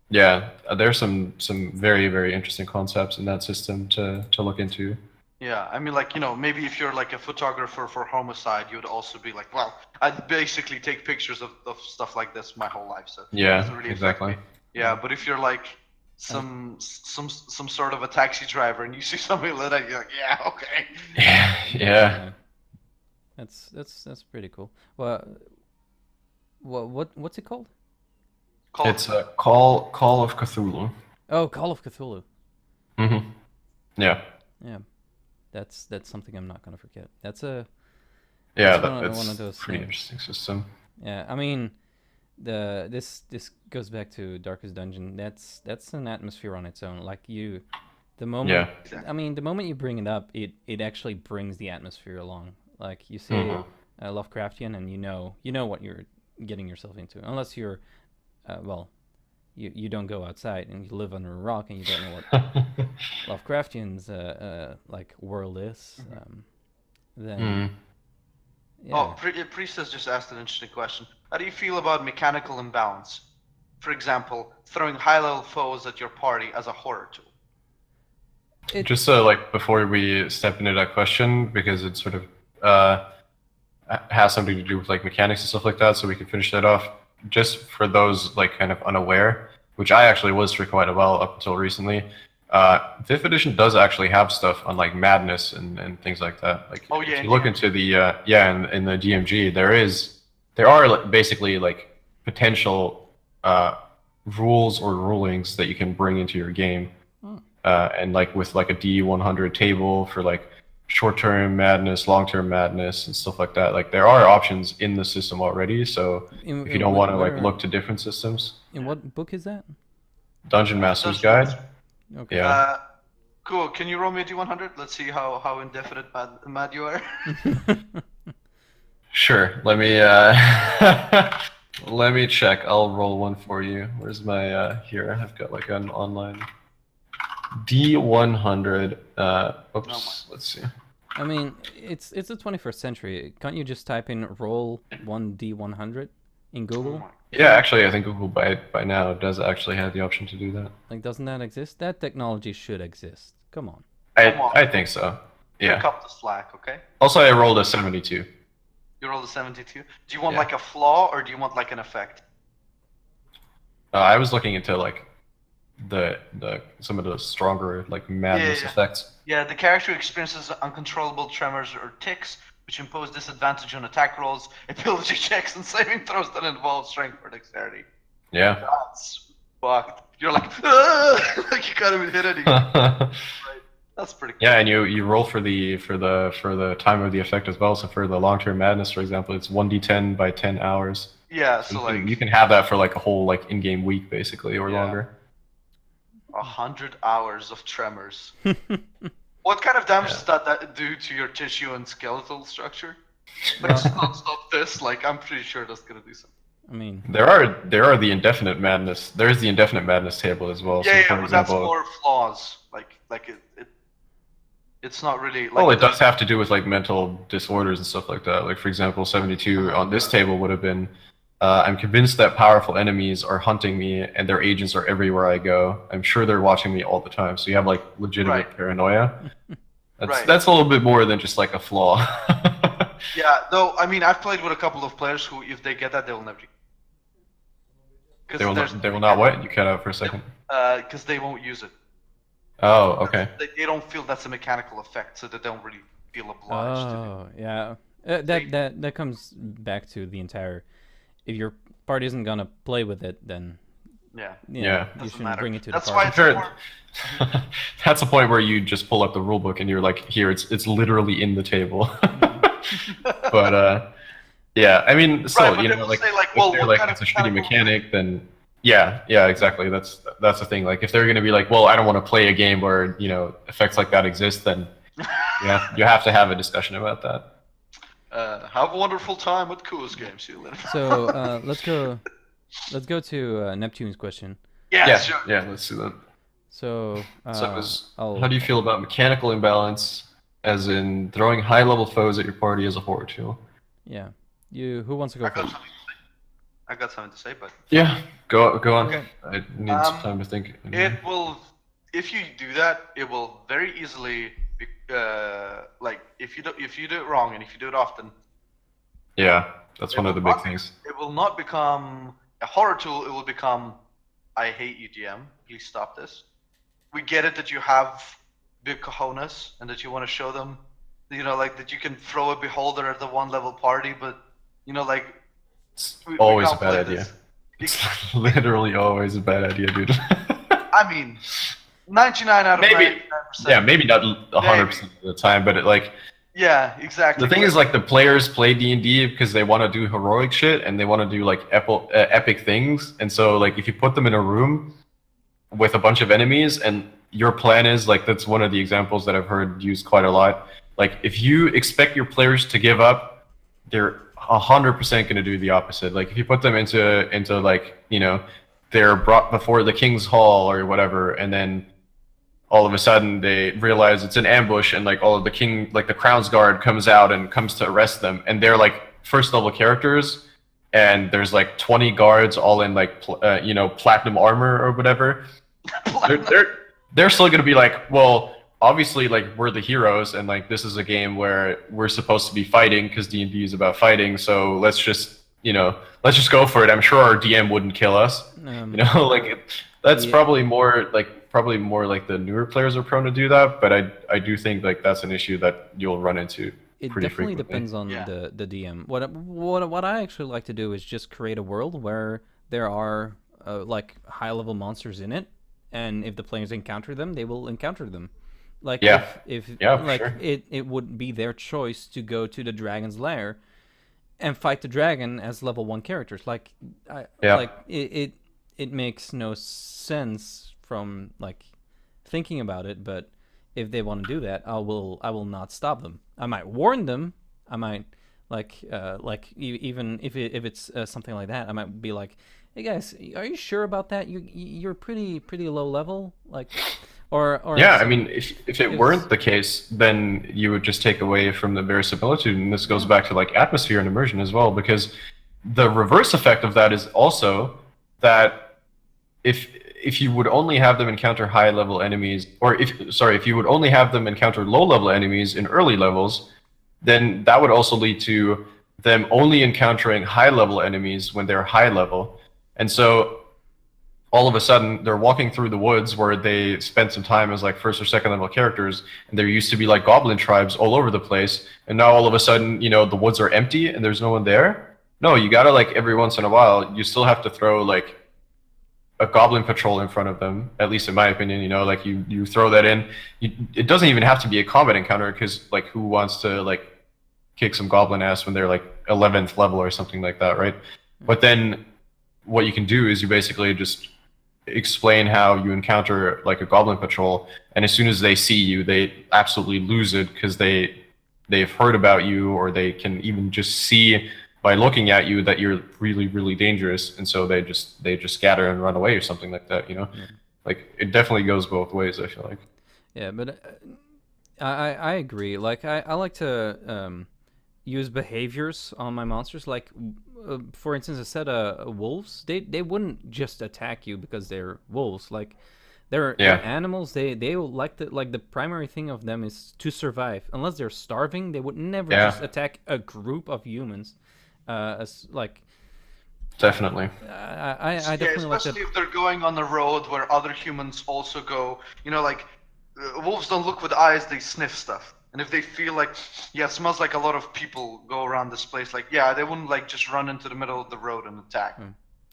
Yeah, there's some very, very interesting concepts in that system to look into. Yeah, I mean, like, maybe if you're like a photographer for homicide, you would also be like, well, I basically take pictures of stuff like this my whole life, so it doesn't really affect me. Yeah, but if you're like some sort of a taxi driver and you see somebody lit up, you're like, yeah, okay. Yeah. That's pretty cool. Well, what's it called? It's a Call of Cthulhu. Oh, Call of Cthulhu. Mm-hmm. Yeah. Yeah. That's something I'm not gonna forget. That's one of those pretty things. interesting system. Yeah, I mean, this goes back to Darkest Dungeon. That's an atmosphere on its own. Like the moment I mean, the moment you bring it up, it actually brings the atmosphere along. Like you say Lovecraftian, and you know what you're getting yourself into, unless you're you don't go outside and you live under a rock and you don't know what Lovecraftian's like world is. Then Priestess just asked an interesting question. How do you feel about mechanical imbalance? For example, throwing high-level foes at your party as a horror tool. Just like before we step into that question, because it sort of has something to do with like mechanics and stuff like that, so we can finish that off. Just for those like kind of unaware, which I actually was for quite a while up until recently, 5th edition does actually have stuff on like madness and things like that. Like if you look into the in the DMG, there are basically like potential rules or rulings that you can bring into your game. And like with like a D100 table for like short-term madness, long-term madness, and stuff like that. Like there are options in the system already. So if you don't want to like look to different systems. In what book is that? Dungeon Master's Guide. Okay. Yeah. Cool. Can you roll me a D100? Let's see how indefinite mad you are. Sure. Let me let me check. I'll roll one for you. Where's my here? I've got like an online D100. Oops. Let's see. I mean, it's the 21st century. Can't you just type in roll 1D100 in Google? Yeah, actually, I think Google by now does actually have the option to do that. Like, doesn't that exist? That technology should exist. Come on. I think so. Yeah. Pick up the slack, okay? Also, I rolled a 72. You rolled a 72. Do you want Yeah. like a flaw or do you want like an effect? I was looking into like the some of the stronger like madness Yeah. effects. Yeah, the character experiences uncontrollable tremors or tics, which impose disadvantage on attack rolls, ability checks, and saving throws that involve strength or dexterity. Yeah. That's fucked. You're like, "Ah!" Like you can't even hit anything. Right. That's pretty cool. Yeah, and you roll for the time of the effect as well. So for the long-term madness, for example, it's 1d10 by 10 hours. Yeah, So so like you can have that for like a whole like in-game week basically or Yeah. longer. 100 hours of tremors. What kind of damage does that do to your tissue and skeletal structure? Like stop this. Like I'm pretty sure that's gonna do something. I mean, There are the indefinite madness. There's the indefinite madness table as well. Yeah, so for but that's example, more flaws. Like it's not really. Like, well, it does have to do with like mental disorders and stuff like that. Like for example, 72 on this table would have been, I'm convinced that powerful enemies are hunting me and their agents are everywhere I go. I'm sure they're watching me all the time. So you have like legitimate paranoia. That's a little bit more than just like a flaw. Yeah, though I mean I've played with a couple of players who, if they get that, they'll never. They will not what? You cut out for a second. Because they won't use it. Oh, okay. They don't feel that's a mechanical effect, so they don't really feel obliged to. oh, yeah. That comes back to the entire. If your party isn't gonna play with it, then Yeah. you Doesn't shouldn't matter. bring it to That's the why party. it's more. That's a point where you just pull up the rule book and you're like, here, it's literally in the table. But yeah, I mean, still, Right, but you they know, will like, say, like, if well, they're what like kind it's of a shitty mechanical- mechanic, then yeah, exactly. That's the thing. Like, if they're gonna be like, well, I don't want to play a game where effects like that exist, then you have to have a discussion about that. Have a wonderful time at Kuogames, see you later. So let's go to Neptune's question. Yeah, sure. Yeah, let's do that. So how do you feel about mechanical imbalance, as in throwing high-level foes at your party as a horror tool? Yeah, who wants to go first? I got something to say, but Yeah, go on. Okay. I need some time to think. it will. If you do that, it will very easily. Like if you do it wrong and if you do it often, Yeah, that's one of the big things. it will not become a horror tool. It will become, I hate you, GM. Please stop this. We get it that you have big cojones and that you want to show them, like that you can throw a beholder at the one level party, but like It's we always a can't bad play idea. this. It's literally always a bad idea, dude. I mean, 99 out of Maybe- 99%. Yeah, maybe not 100% of the time, but Yeah, exactly. the thing is, like, the players play D&D because they want to do heroic shit and they want to do like epic things, and so like if you put them in a room with a bunch of enemies and your plan is like, that's one of the examples that I've heard used quite a lot. Like, if you expect your players to give up, they're 100% going to do the opposite. Like, if you put them into like, they're brought before the king's hall or whatever, and then all of a sudden they realize it's an ambush, and like all of the crown's guard comes out and comes to arrest them, and they're like first level characters, and there's like 20 guards all in like platinum armor or whatever. They're still going to be like, well, obviously, like, we're the heroes, and like this is a game where we're supposed to be fighting because D&D is about fighting, so let's just go for it. I'm sure our DM wouldn't kill us. That's probably more like the newer players are prone to do that, but I do think like that's an issue that you'll run into. It pretty definitely frequently. depends on the DM. What I actually like to do is just create a world where there are like high level monsters in it, and if the players encounter them, they will encounter them. Like Yeah. if Yeah, for like sure. it would be their choice to go to the dragon's lair and fight the dragon as level 1 characters. Like Yeah. like it makes no sense from like thinking about it, but if they want to do that, I will not stop them. I might warn them. I might even if it's something like that, I might be like, "Hey guys, are you sure about that? You're pretty low level." Like, or Yeah, I some- mean, if it weren't the case, then you would just take away from the verisimilitude, and this goes back to like atmosphere and immersion as well, because the reverse effect of that is also that if you would only have them encounter high level enemies, or if you would only have them encounter low level enemies in early levels, then that would also lead to them only encountering high level enemies when they're high level. And so all of a sudden they're walking through the woods where they spent some time as like first or second level characters, and there used to be like goblin tribes all over the place, and now all of a sudden, you know, the woods are empty and there's no one there. No, you gotta, like, every once in a while you still have to throw like a goblin patrol in front of them, at least in my opinion. You know, like you throw that in. It doesn't even have to be a combat encounter, because like who wants to like kick some goblin ass when they're like 11th level or something like that, right? But then what you can do is you basically just explain how you encounter like a goblin patrol, and as soon as they see you, they absolutely lose it, because they've heard about you, or they can even just see by looking at you that you're really, really dangerous, and so they just scatter and run away or something like that, you know? Like, it definitely goes both ways, I feel like. Yeah, but I agree. Like I like to use behaviors on my monsters. Like for instance, a set of wolves. They wouldn't just attack you because they're wolves. Like they're animals. They will like the primary thing of them is to survive. Unless they're starving, they would never just attack a group of humans. As like. Definitely. I definitely like that. Especially if they're going on the road where other humans also go. You know, like wolves don't look with eyes; they sniff stuff. And if they feel like, yeah, it smells like a lot of people go around this place, like, yeah, they wouldn't like just run into the middle of the road and attack.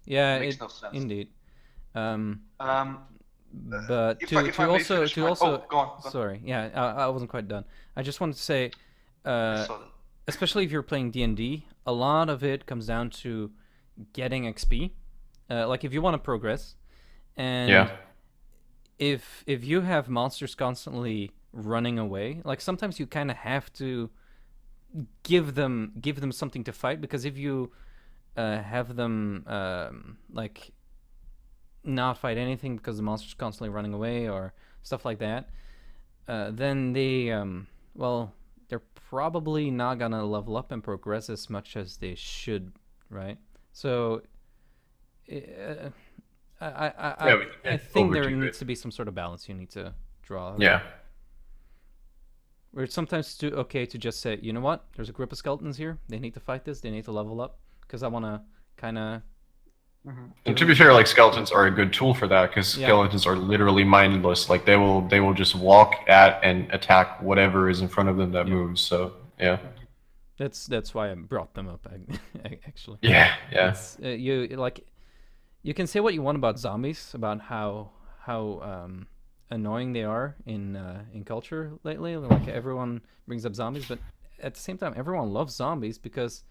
Yeah, it makes no sense. Indeed. But if to I may also finish my- also go on. sorry, yeah, I wasn't quite done. I just wanted to say, I saw that. especially if you're playing D&D, a lot of it comes down to getting XP. Like if you want to progress, and if you have monsters constantly running away, like sometimes you kind of have to give them something to fight, because if you have them like not fight anything because the monster's constantly running away or stuff like that, then they they're probably not gonna level up and progress as much as they should, right? So I think there needs to be some sort of balance you need to draw. Yeah. Where it's sometimes okay to just say, you know what, there's a group of skeletons here. They need to fight this. They need to level up, because I want to kind of. And to be fair, like, skeletons are a good tool for that, because skeletons are literally mindless. Like, they will just walk at and attack whatever is in front of them that moves. So yeah. That's why I brought them up, actually. Yeah. You can say what you want about zombies, about how annoying they are in culture lately. Like everyone brings up zombies, but at the same time, everyone loves zombies because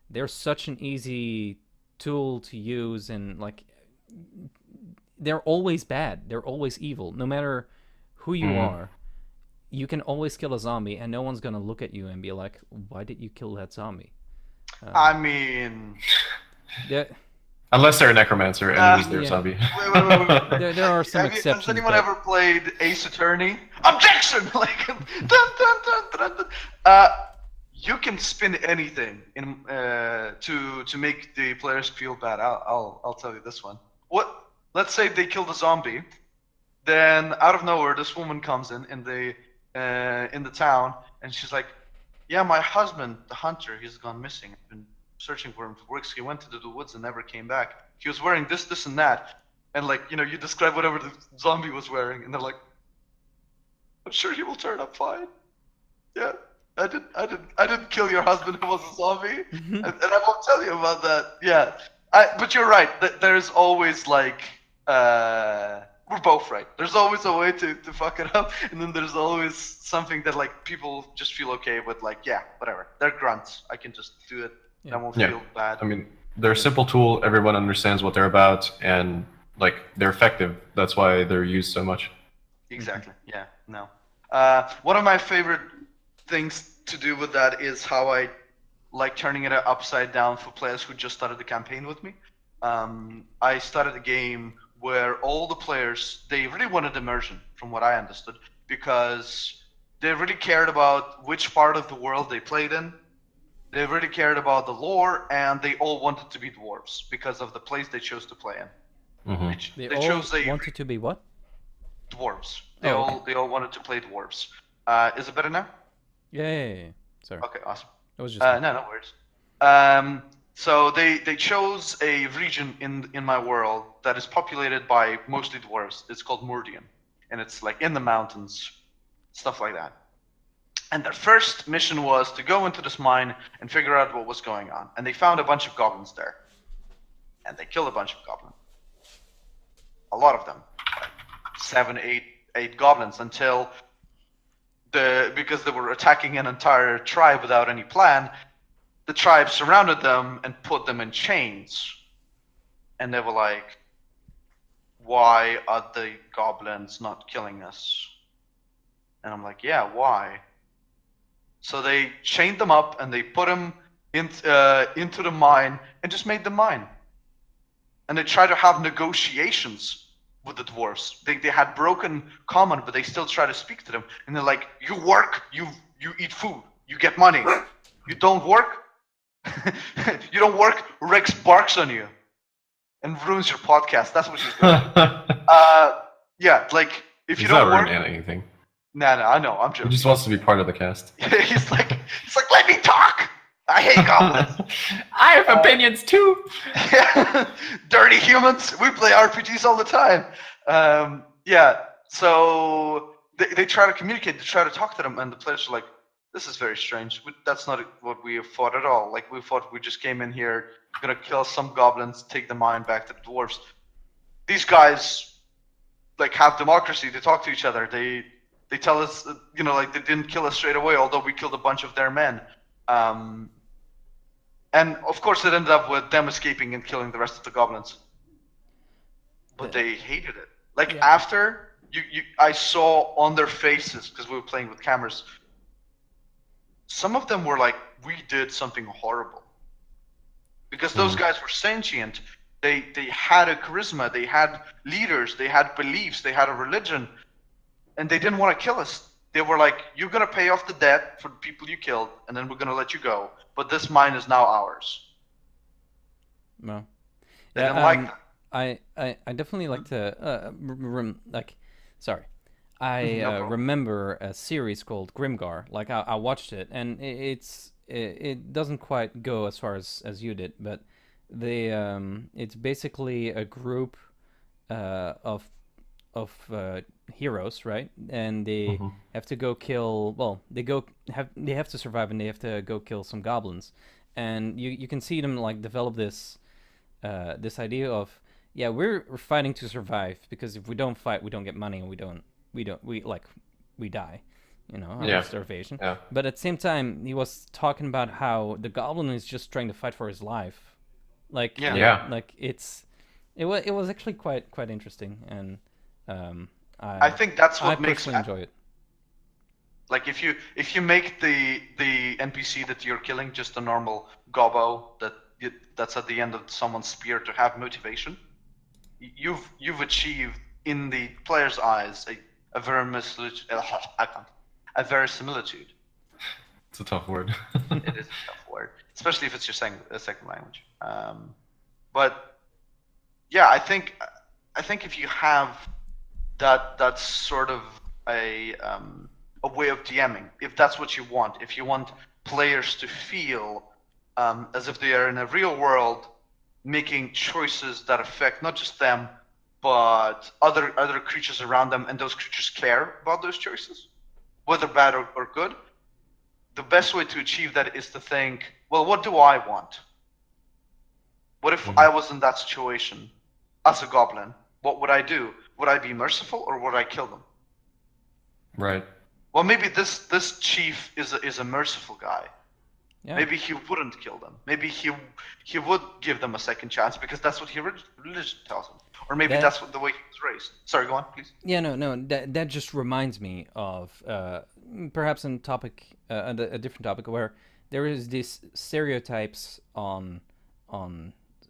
they're such an easy tool to use, and like they're always bad. They're always evil. No matter who you are, you can always kill a zombie, and no one's gonna look at you and be like, "Why did you kill that zombie?" I mean, yeah. Unless they're a necromancer and at least they're a zombie. Wait. There are some exceptions. Has anyone ever played Ace Attorney? Objection! Like, dun. You can spin anything in to make the players feel bad. I'll tell you this one. What? Let's say they killed a zombie, then out of nowhere this woman comes in the town, and she's like, "Yeah, my husband, the hunter, he's gone missing. I've been searching for him for weeks. He went into the woods and never came back. He was wearing this, and that." And like, you know, you describe whatever the zombie was wearing, and they're like, "I'm sure he will turn up fine. Yeah, I didn't kill your husband who was a zombie, and I won't tell you about that." Yeah, But you're right. There's always like we're both right. There's always a way to fuck it up, and then there's always something that like people just feel okay with. Like, yeah, whatever. They're grunts. I can just do it. I won't feel bad. I mean, they're a simple tool. Everyone understands what they're about, and like they're effective. That's why they're used so much. Exactly. Yeah. No. One of my favorite things to do with that is how I like turning it upside down for players who just started the campaign with me. I started a game where all the players, they really wanted immersion, from what I understood, because they really cared about which part of the world they played in. They really cared about the lore, and they all wanted to be dwarves because of the place they chose to play in. Mm-hmm. They all wanted to be what? Dwarves. Oh, okay. They all wanted to play dwarves. Is it better now? Yeah. Sorry. Okay, awesome. It was just no worries. So they chose a region in my world that is populated by mostly dwarves. It's called Murdian, and it's like in the mountains, stuff like that. And their first mission was to go into this mine and figure out what was going on. And they found a bunch of goblins there, and they killed a bunch of goblins. A lot of them, like 7, 8 goblins, until because they were attacking an entire tribe without any plan. The tribe surrounded them and put them in chains. And they were like, why are the goblins not killing us? And I'm like, yeah, why? So they chained them up and they put them into the mine and just made them mine. And they tried to have negotiations with the dwarves. They had broken common, but they still try to speak to them. And they're like, you work, you eat food, you get money. You don't work, you don't work, Rex barks on you and ruins your podcast. That's what he's doing. Yeah, like, if you don't work... He's not ruining anything. No, I know, I'm joking. He just wants to be part of the cast. he's like, let me talk! I hate goblins! I have opinions too! Dirty humans! We play RPGs all the time! Yeah, so they try to communicate, they try to talk to them, and the players are like, this is very strange. That's not what we have thought at all. Like, we thought we just came in here, gonna kill some goblins, take the mine back to the dwarves. These guys, like, have democracy. They talk to each other. They tell us, like, they didn't kill us straight away, although we killed a bunch of their men. And of course, it ended up with them escaping and killing the rest of the goblins. But they hated it. Like, after, I saw on their faces, because we were playing with cameras, some of them were like, we did something horrible. Because those guys were sentient. They had a charisma, they had leaders, they had beliefs, they had a religion, and they didn't want to kill us. They were like, you're going to pay off the debt for the people you killed, and then we're going to let you go. But this mine is now ours. No. They didn't like that. I definitely like to remember a series called Grimgar. Like, I watched it, and it doesn't quite go as far as you did, but it's basically a group of heroes, right? And they have to go kill. Well, they have to survive, and they have to go kill some goblins. And you can see them like develop this idea of, yeah, we're fighting to survive, because if we don't fight, we don't get money, and we die, of starvation. Yeah. But at the same time, he was talking about how the goblin is just trying to fight for his life. Like, like it was actually quite interesting, and I think that's what makes personally enjoy it. Like, if you make the NPC that you're killing just a normal gobbo that's at the end of someone's spear to have motivation, you've achieved, in the player's eyes, a verisimilitude. It's a tough word. It is a tough word, especially if it's your second language. But yeah, I think if you have that's sort of a way of DMing, if that's what you want, if you want players to feel as if they are in a real world, making choices that affect not just them, but other creatures around them, and those creatures care about those choices, whether bad or good. The best way to achieve that is to think, well, what do I want? What if I was in that situation as a goblin? What would I do? Would I be merciful or would I kill them? Right. Well, maybe this chief is a merciful guy. Yeah. Maybe he wouldn't kill them. Maybe he would give them a second chance because that's what religion tells him. Or maybe that's the way he was raised. Sorry, go on, please. Yeah, no. That just reminds me of perhaps a different topic where there is these stereotypes on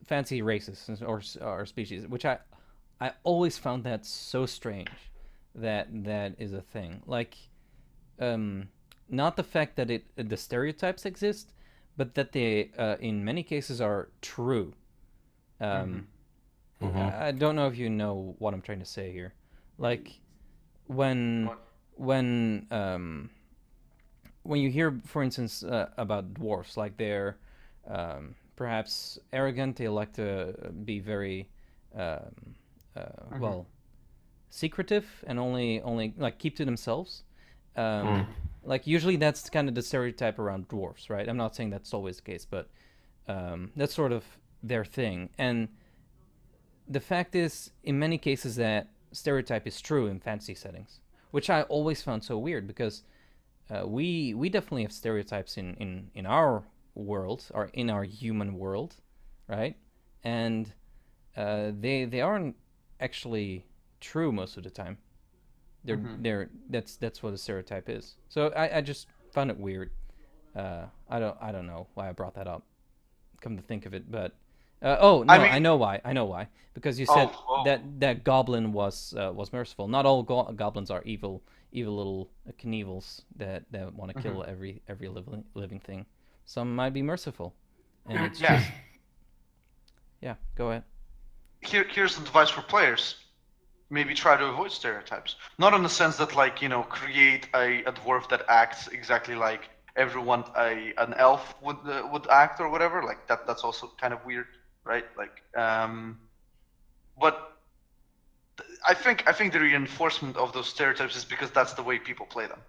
fancy races or species, which I always found that so strange that is a thing. Like, not the fact that the stereotypes exist, but that they in many cases are true. I don't know if you know what I'm trying to say here. Like, when you hear, for instance, about dwarfs, like they're perhaps arrogant, they like to be very well, secretive and only like keep to themselves. Like, usually that's kind of the stereotype around dwarfs, right? I'm not saying that's always the case, but that's sort of their thing. And the fact is, in many cases, that stereotype is true in fantasy settings, which I always found so weird because we definitely have stereotypes in our world, or in our human world, right? And they aren't actually true most of the time. That's what a stereotype is. So I just found it weird. I don't know why I brought that up. Come to think of it, but I know why. Because you said that goblin was merciful. Not all goblins are evil little Knievels that want to kill every living thing. Some might be merciful, and it's just Go ahead. Here's the advice for players. Maybe try to avoid stereotypes. Not in the sense that, like, create a dwarf that acts exactly like everyone an elf would act or whatever. Like that's also kind of weird, right? Like, but I think the reinforcement of those stereotypes is because that's the way people play them,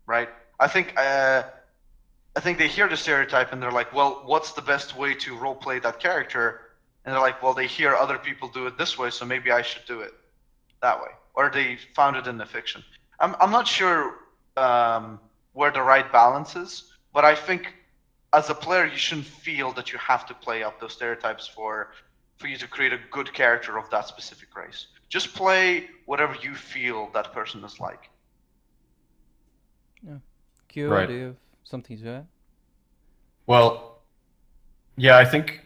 right? I think they hear the stereotype and they're like, well, what's the best way to roleplay that character? And they're like, well, they hear other people do it this way, so maybe I should do it that way. Or they found it in the fiction. I'm not sure where the right balance is, but I think as a player you shouldn't feel that you have to play up those stereotypes for you to create a good character of that specific race. Just play whatever you feel that person is like. Yeah. Kyo, do you have something to add? Well, yeah, I think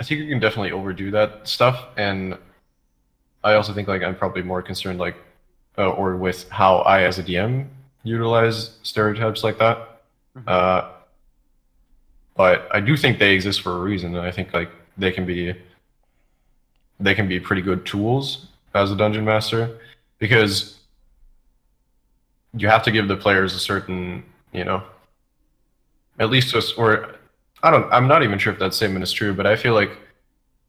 you can definitely overdo that stuff, and I also think, like, I'm probably more concerned, like, or with how I as a DM utilize stereotypes like that. But I do think they exist for a reason, and I think, like, they can be pretty good tools as a dungeon master, because you have to give the players a certain, at least or I'm not even sure if that statement is true, but I feel like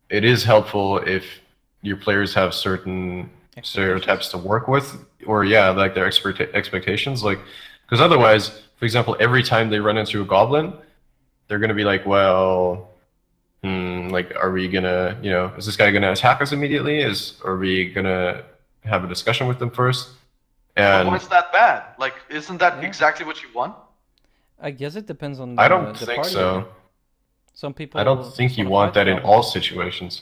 it is helpful if your players have certain stereotypes to work with, or like their expectations, like, because otherwise, for example, every time they run into a goblin, they're gonna be like, well, like, are we gonna, is this guy gonna attack us immediately? Are we gonna have a discussion with them first? And but why is that bad? Like, isn't that exactly what you want? I guess it depends on the I don't the think party. so. Some people. I don't think you want that in all situations.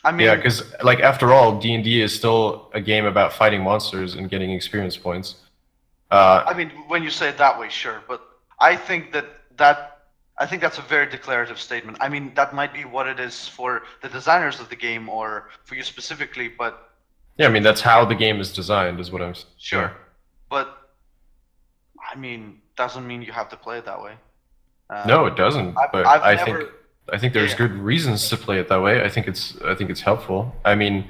I mean, Yeah, because, like, after all, D&D is still a game about fighting monsters and getting experience points. I mean, when you say it that way, sure, but I think that's a very declarative statement. I mean, that might be what it is for the designers of the game or for you specifically, but yeah, I mean, that's how the game is designed, is what I'm saying. Sure. But I mean, doesn't mean you have to play it that way. No, it doesn't. But I think there's good reasons to play it that way. I think it's helpful. I mean,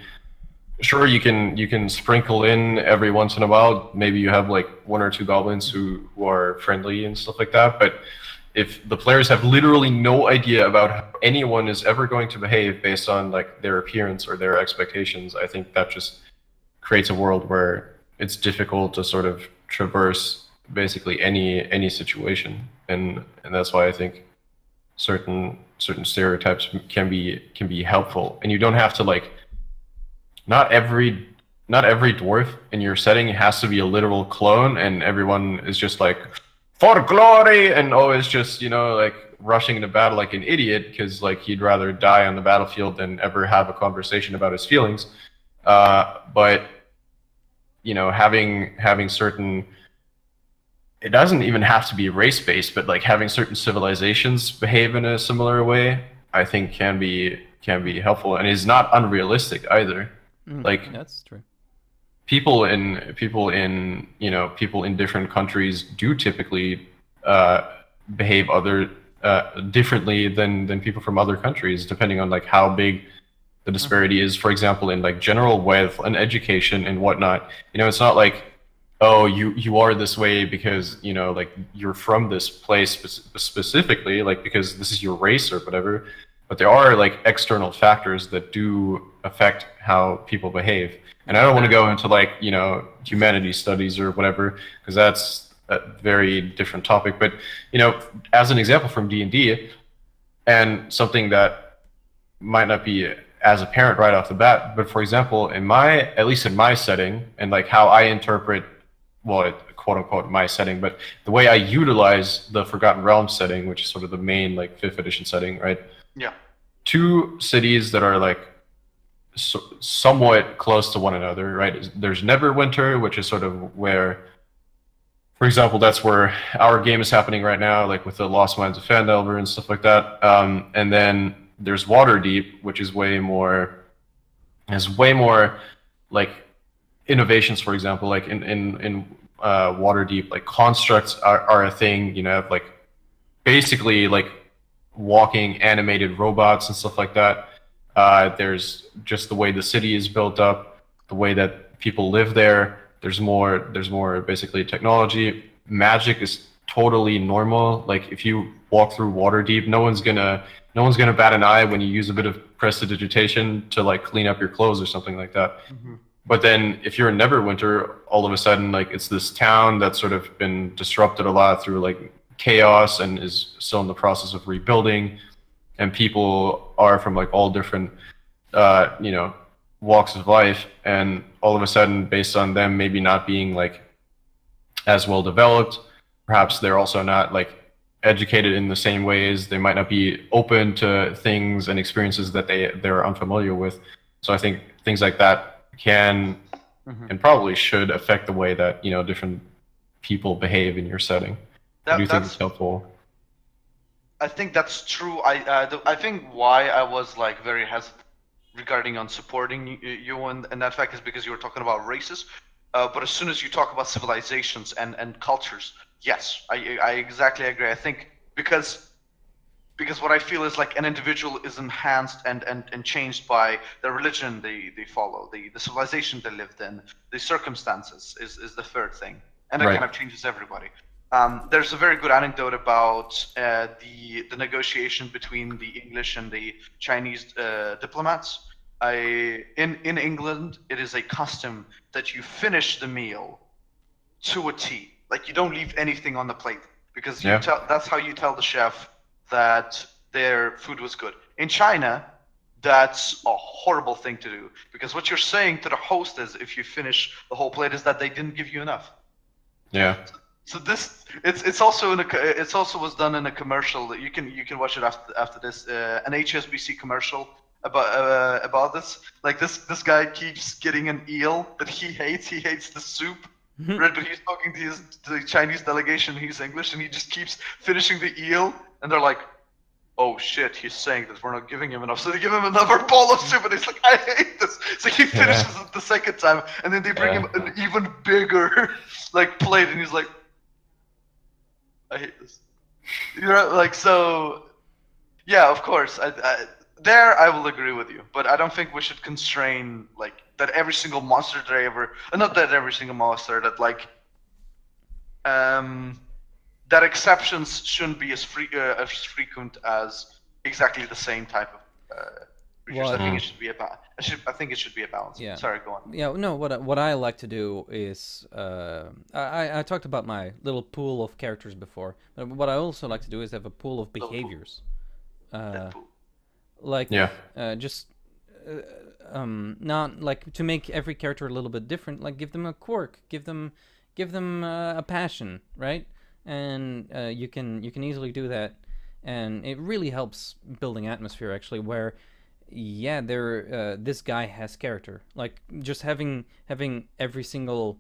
sure, you can sprinkle in every once in a while. Maybe you have, like, one or two goblins who are friendly and stuff like that. But if the players have literally no idea about how anyone is ever going to behave based on, like, their appearance or their expectations, I think that just creates a world where it's difficult to sort of traverse basically any situation, and that's why I think certain certain stereotypes can be helpful, and you don't have to like. Not every dwarf in your setting has to be a literal clone, and everyone is just like for glory and always just like rushing into battle like an idiot because like he'd rather die on the battlefield than ever have a conversation about his feelings. But having certain, it doesn't even have to be race based, but like having certain civilizations behave in a similar way, I think can be helpful and is not unrealistic either. Like that's true. People in different countries do typically behave differently than people from other countries, depending on like how big the disparity is. For example, in like general wealth and education and whatnot. It's not like, oh, you are this way because like you're from this place specifically, like because this is your race or whatever. But there are like external factors that do affect how people behave. And I don't want to go into like, humanities studies or whatever, because that's a very different topic. But, as an example from D&D, and something that might not be as apparent right off the bat, but for example, at least in my setting, and like how I interpret, well, quote unquote, my setting, but the way I utilize the Forgotten Realms setting, which is sort of the main like 5th edition setting, right? Yeah. 2 cities that are like somewhat close to one another, right? There's Neverwinter, which is sort of where, for example, that's where our game is happening right now, like with the Lost Mines of Phandelver and stuff like that. And then there's Waterdeep, which is way more like innovations. For example, like in Waterdeep, like constructs are a thing. Like basically like walking animated robots and stuff like that. There's just the way the city is built up, the way that people live there. There's more basically technology. Magic is totally normal. Like if you walk through Waterdeep, no one's gonna bat an eye when you use a bit of prestidigitation to like clean up your clothes or something like that. Mm-hmm. But then if you're in Neverwinter, all of a sudden like it's this town that's sort of been disrupted a lot through like chaos and is still in the process of rebuilding, and people are from like all different walks of life, and all of a sudden based on them maybe not being like as well developed, perhaps they're also not like educated in the same ways, they might not be open to things and experiences that they're unfamiliar with. So I think things like that can and probably should affect the way that different people behave in your setting. I do think it's helpful. I think that's true. I think why I was like very hesitant regarding on supporting you and that fact is because you were talking about races. But as soon as you talk about civilizations and cultures, yes, I exactly agree. I think because what I feel is like an individual is enhanced and changed by the religion they follow, the civilization they lived in, the circumstances is the third thing, and it kind of changes everybody. There's a very good anecdote about the negotiation between the English and the Chinese diplomats. In England, it is a custom that you finish the meal to a T. Like you don't leave anything on the plate because that's how you tell the chef that their food was good. In China, that's a horrible thing to do because what you're saying to the host is if you finish the whole plate is that they didn't give you enough. Yeah. So this it's also was done in a commercial that you can watch it after this an HSBC commercial about this. Like this guy keeps getting an eel that he hates the soup. Right, but he's talking to the Chinese delegation. He's English, and he just keeps finishing the eel. And they're like, "Oh shit, he's saying that we're not giving him enough." So they give him another bowl of soup, and he's like, "I hate this." So he finishes it the second time, and then they bring him an even bigger like plate, and he's like, "I hate this." Like so. Yeah, of course. I will agree with you, but I don't think we should constrain like that every single monster not that every single monster that like that exceptions shouldn't be as frequent as exactly the same type of creatures. I think it should be I think it should be a balance. Yeah. Sorry, go on. Yeah, no, what I like to do is I talked about my little pool of characters before, but what I also like to do is have a pool of behaviors. Deadpool. like Yeah. just not like to make every character a little bit different. Like give them a quirk, give them a passion, right? And you can easily do that, and it really helps building atmosphere actually. Where yeah, this guy has character. Like just having every single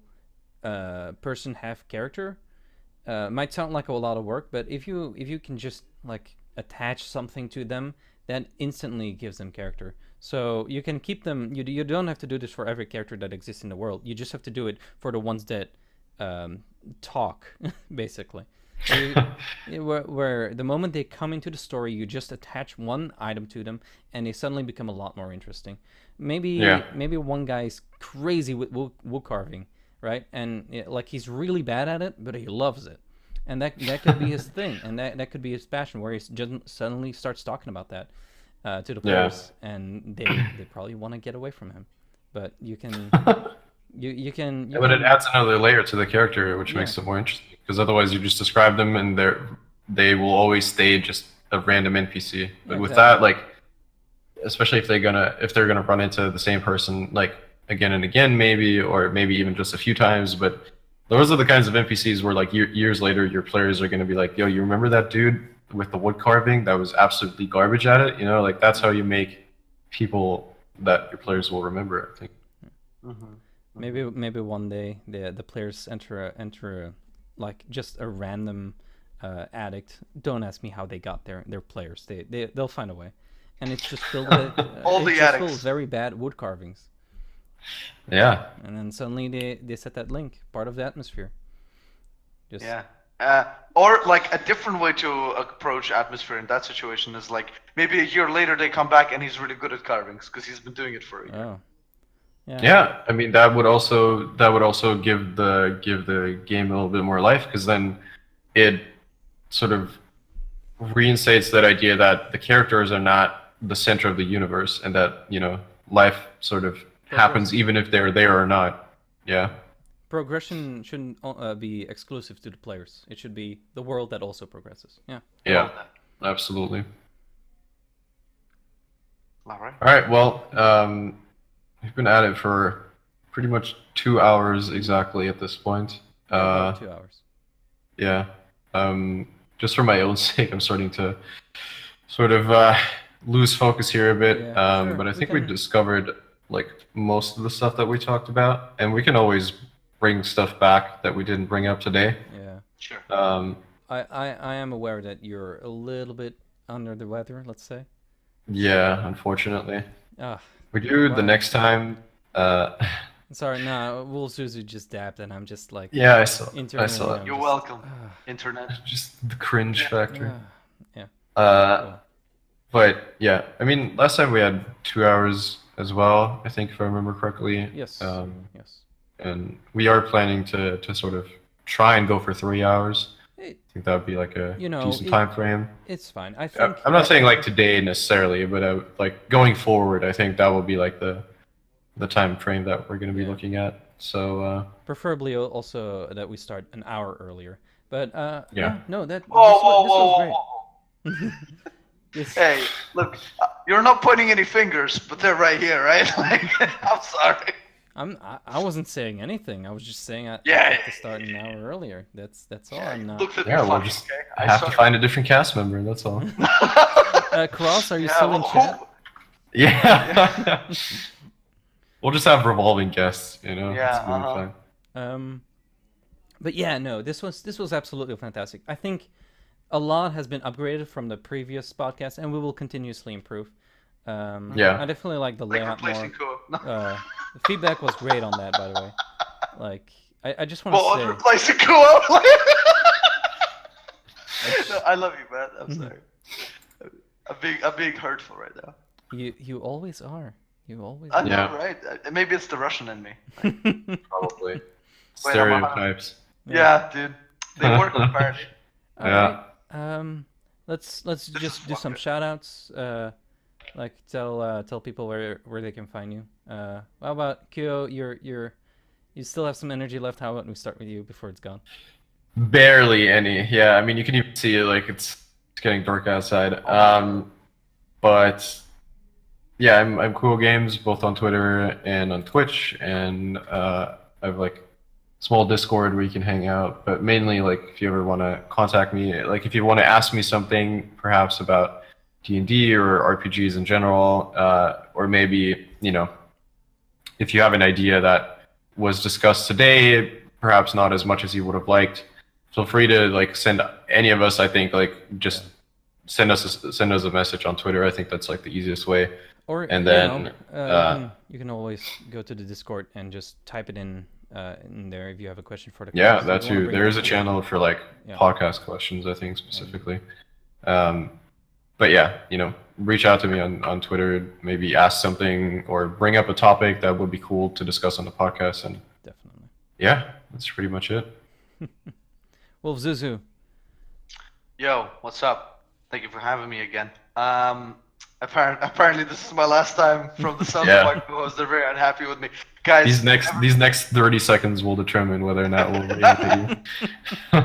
person have character might sound like a lot of work, but if you can just like attach something to them, that instantly gives them character. So you can keep them. You don't have to do this for every character that exists in the world. You just have to do it for the ones that talk, basically. Where the moment they come into the story, you just attach one item to them, and they suddenly become a lot more interesting. Maybe one guy's crazy with wood carving, right? And like he's really bad at it, but he loves it, and that could be his thing, and that could be his passion, where he just suddenly starts talking about that to the players, and they probably want to get away from him. But you can. But it adds another layer to the character, which makes it more interesting. Because otherwise, you just describe them, and they will always stay just a random NPC. But with that, like, especially if they're gonna run into the same person like again and again, maybe, or maybe even just a few times. But those are the kinds of NPCs where, like, years later, your players are gonna be like, "Yo, you remember that dude with the wood carving that was absolutely garbage at it?" You know, like that's how you make people that your players will remember, I think. Mm-hmm. Maybe one day the players enter like just a random addict. Don't ask me how they got there. They're players. They'll find a way, and it's just filled with all the addicts. Full of very bad wood carvings. Yeah. And then suddenly they set that link, part of the atmosphere. Just or like a different way to approach atmosphere in that situation is like maybe a year later they come back and he's really good at carvings because he's been doing it for a year. Oh. Yeah, I mean that would also give the game a little bit more life, because then it sort of reinstates that idea that the characters are not the center of the universe, and that, you know, life sort of happens even if they're there or not. Yeah. Progression shouldn't be exclusive to the players. It should be the world that also progresses. Yeah. Yeah. Absolutely. All right. All right. Well, we've been at it for pretty much 2 hours exactly at this point. 2 hours. Yeah. Just for my own sake, I'm starting to sort of lose focus here a bit. Yeah, sure. But I think we discovered like most of the stuff that we talked about, and we can always bring stuff back that we didn't bring up today. Yeah. Sure. I am aware that you're a little bit under the weather, let's say. Yeah, unfortunately. We do wow. the next time. Sorry, no, Wolfzuzu just dabbed, and I'm just like. Yeah, I saw it. You're welcome, internet. Just the cringe factor. Yeah. Cool. But yeah, I mean, last time we had 2 hours as well, I think, if I remember correctly. Yes. Yes. And we are planning to sort of try and go for 3 hours. I think that would be like a decent time frame. It's fine. I think. I'm not saying like today necessarily, but like going forward, I think that will be like the time frame that we're going to be looking at. So. Preferably also that we start an hour earlier. But no, that. Whoa. Hey, look, you're not pointing any fingers, but they're right here, right? Like, I'm sorry. I wasn't saying anything. I was just saying I have to start an hour earlier. That's all. I'm not. We'll just have to find a different cast member. That's all. Cross, are you still in chat? Yeah. We'll just have revolving guests, you know. Yeah. But yeah, no, this was absolutely fantastic. I think a lot has been upgraded from the previous podcast, and we will continuously improve. I definitely like the layout more. The feedback was great on that, by the way. Like, I just want to say. Replacing Kuo. No, I love you, man. I'm sorry. I'm being hurtful right now. You always are. You always. I know, right? Maybe it's the Russian in me. Like, probably. Stereotypes. Yeah, dude. They work apparently. Yeah. Right. Let's just do some shout outs. Like tell people where they can find you. How about Kyo? You still have some energy left. How about we start with you before it's gone? Barely any. Yeah, I mean, you can even see it, like it's getting dark outside. but yeah, I'm Kuogames both on Twitter and on Twitch, and I have like small Discord where you can hang out. But mainly, like if you ever want to contact me, like if you want to ask me something, perhaps about D&D or RPGs in general, or maybe if you have an idea that was discussed today, perhaps not as much as you would have liked, feel free to like send any of us. I think like just send us a message on Twitter. I think that's like the easiest way. Or And then you can always go to the Discord and just type it in there if you have a question for the yeah, class. that too. There is a channel for like podcast questions, I think specifically. But yeah, reach out to me on Twitter, maybe ask something or bring up a topic that would be cool to discuss on the podcast. And definitely. Yeah, that's pretty much it. Wolfzuzu. Yo, what's up? Thank you for having me again. Apparently this is my last time from the South Park because they're very unhappy with me. Guys, these next 30 seconds will determine whether or not we'll read to you.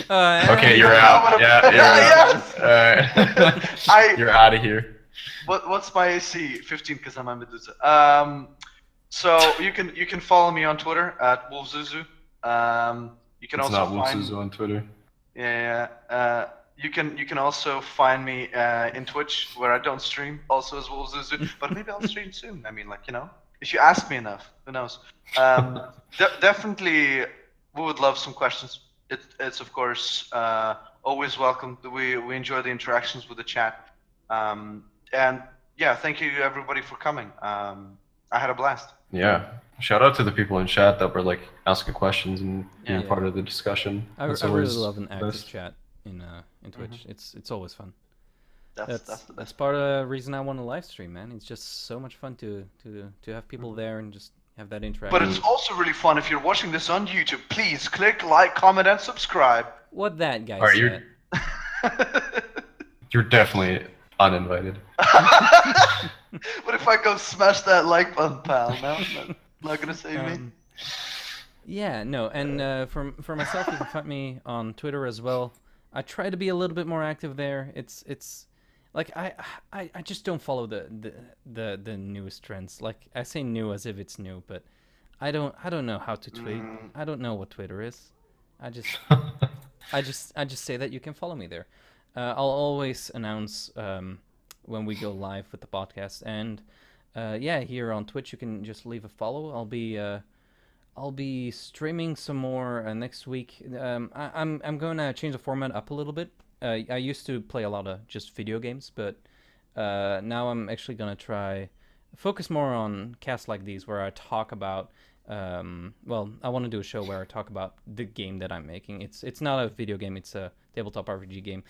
Okay, you're out. Yeah, you're out. All right. You're out of here. What's my AC? 15 because I'm a Medusa. So you can follow me on Twitter at Wolfzuzu. You can it's also not Wolfzuzu on Twitter. Yeah. You can also find me in Twitch where I don't stream, also as Wolfzuzu, but maybe I'll stream soon. I mean, if you ask me enough, who knows? Definitely, we would love some questions. It's of course always welcome. We enjoy the interactions with the chat, and yeah, thank you everybody for coming. I had a blast. Yeah. Shout out to the people in chat that were like asking questions and being part of the discussion. I really love an active chat in Twitch. It's always fun. That's part of the reason I want to live stream, man. It's just so much fun to have people there and just have that interaction. But it's also really fun if you're watching this on YouTube. Please click like, comment, and subscribe. What that guy said. You're definitely uninvited. What if I go smash that like button, pal? No, not gonna save me. Yeah, no, and for myself, you can find me on Twitter as well. I try to be a little bit more active there. It's like I just don't follow the newest trends. Like I say new as if it's new, but I don't know how to tweet. I don't know what Twitter is. I just say that you can follow me there. I'll always announce when we go live with the podcast, and here on Twitch you can just leave a follow. I'll be streaming some more next week. I'm going to change the format up a little bit. I used to play a lot of just video games, but now I'm actually going to try focus more on casts like these where I talk about I want to do a show where I talk about the game that I'm making. It's not a video game, it's a tabletop RPG game.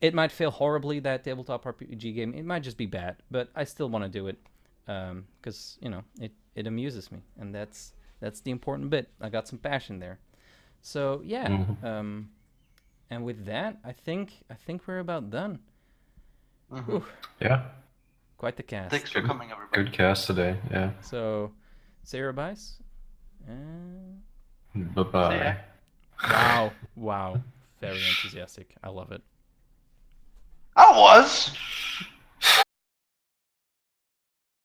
It might fail horribly, that tabletop RPG game. It might just be bad, but I still want to do it because it amuses me, and that's the important bit. I got some passion there. So yeah, and with that, I think we're about done. Yeah. Quite the cast. Thanks for coming, everybody. Good cast today. Yeah. So, say your byes. Bye-bye. Wow. Very enthusiastic. I love it. I was.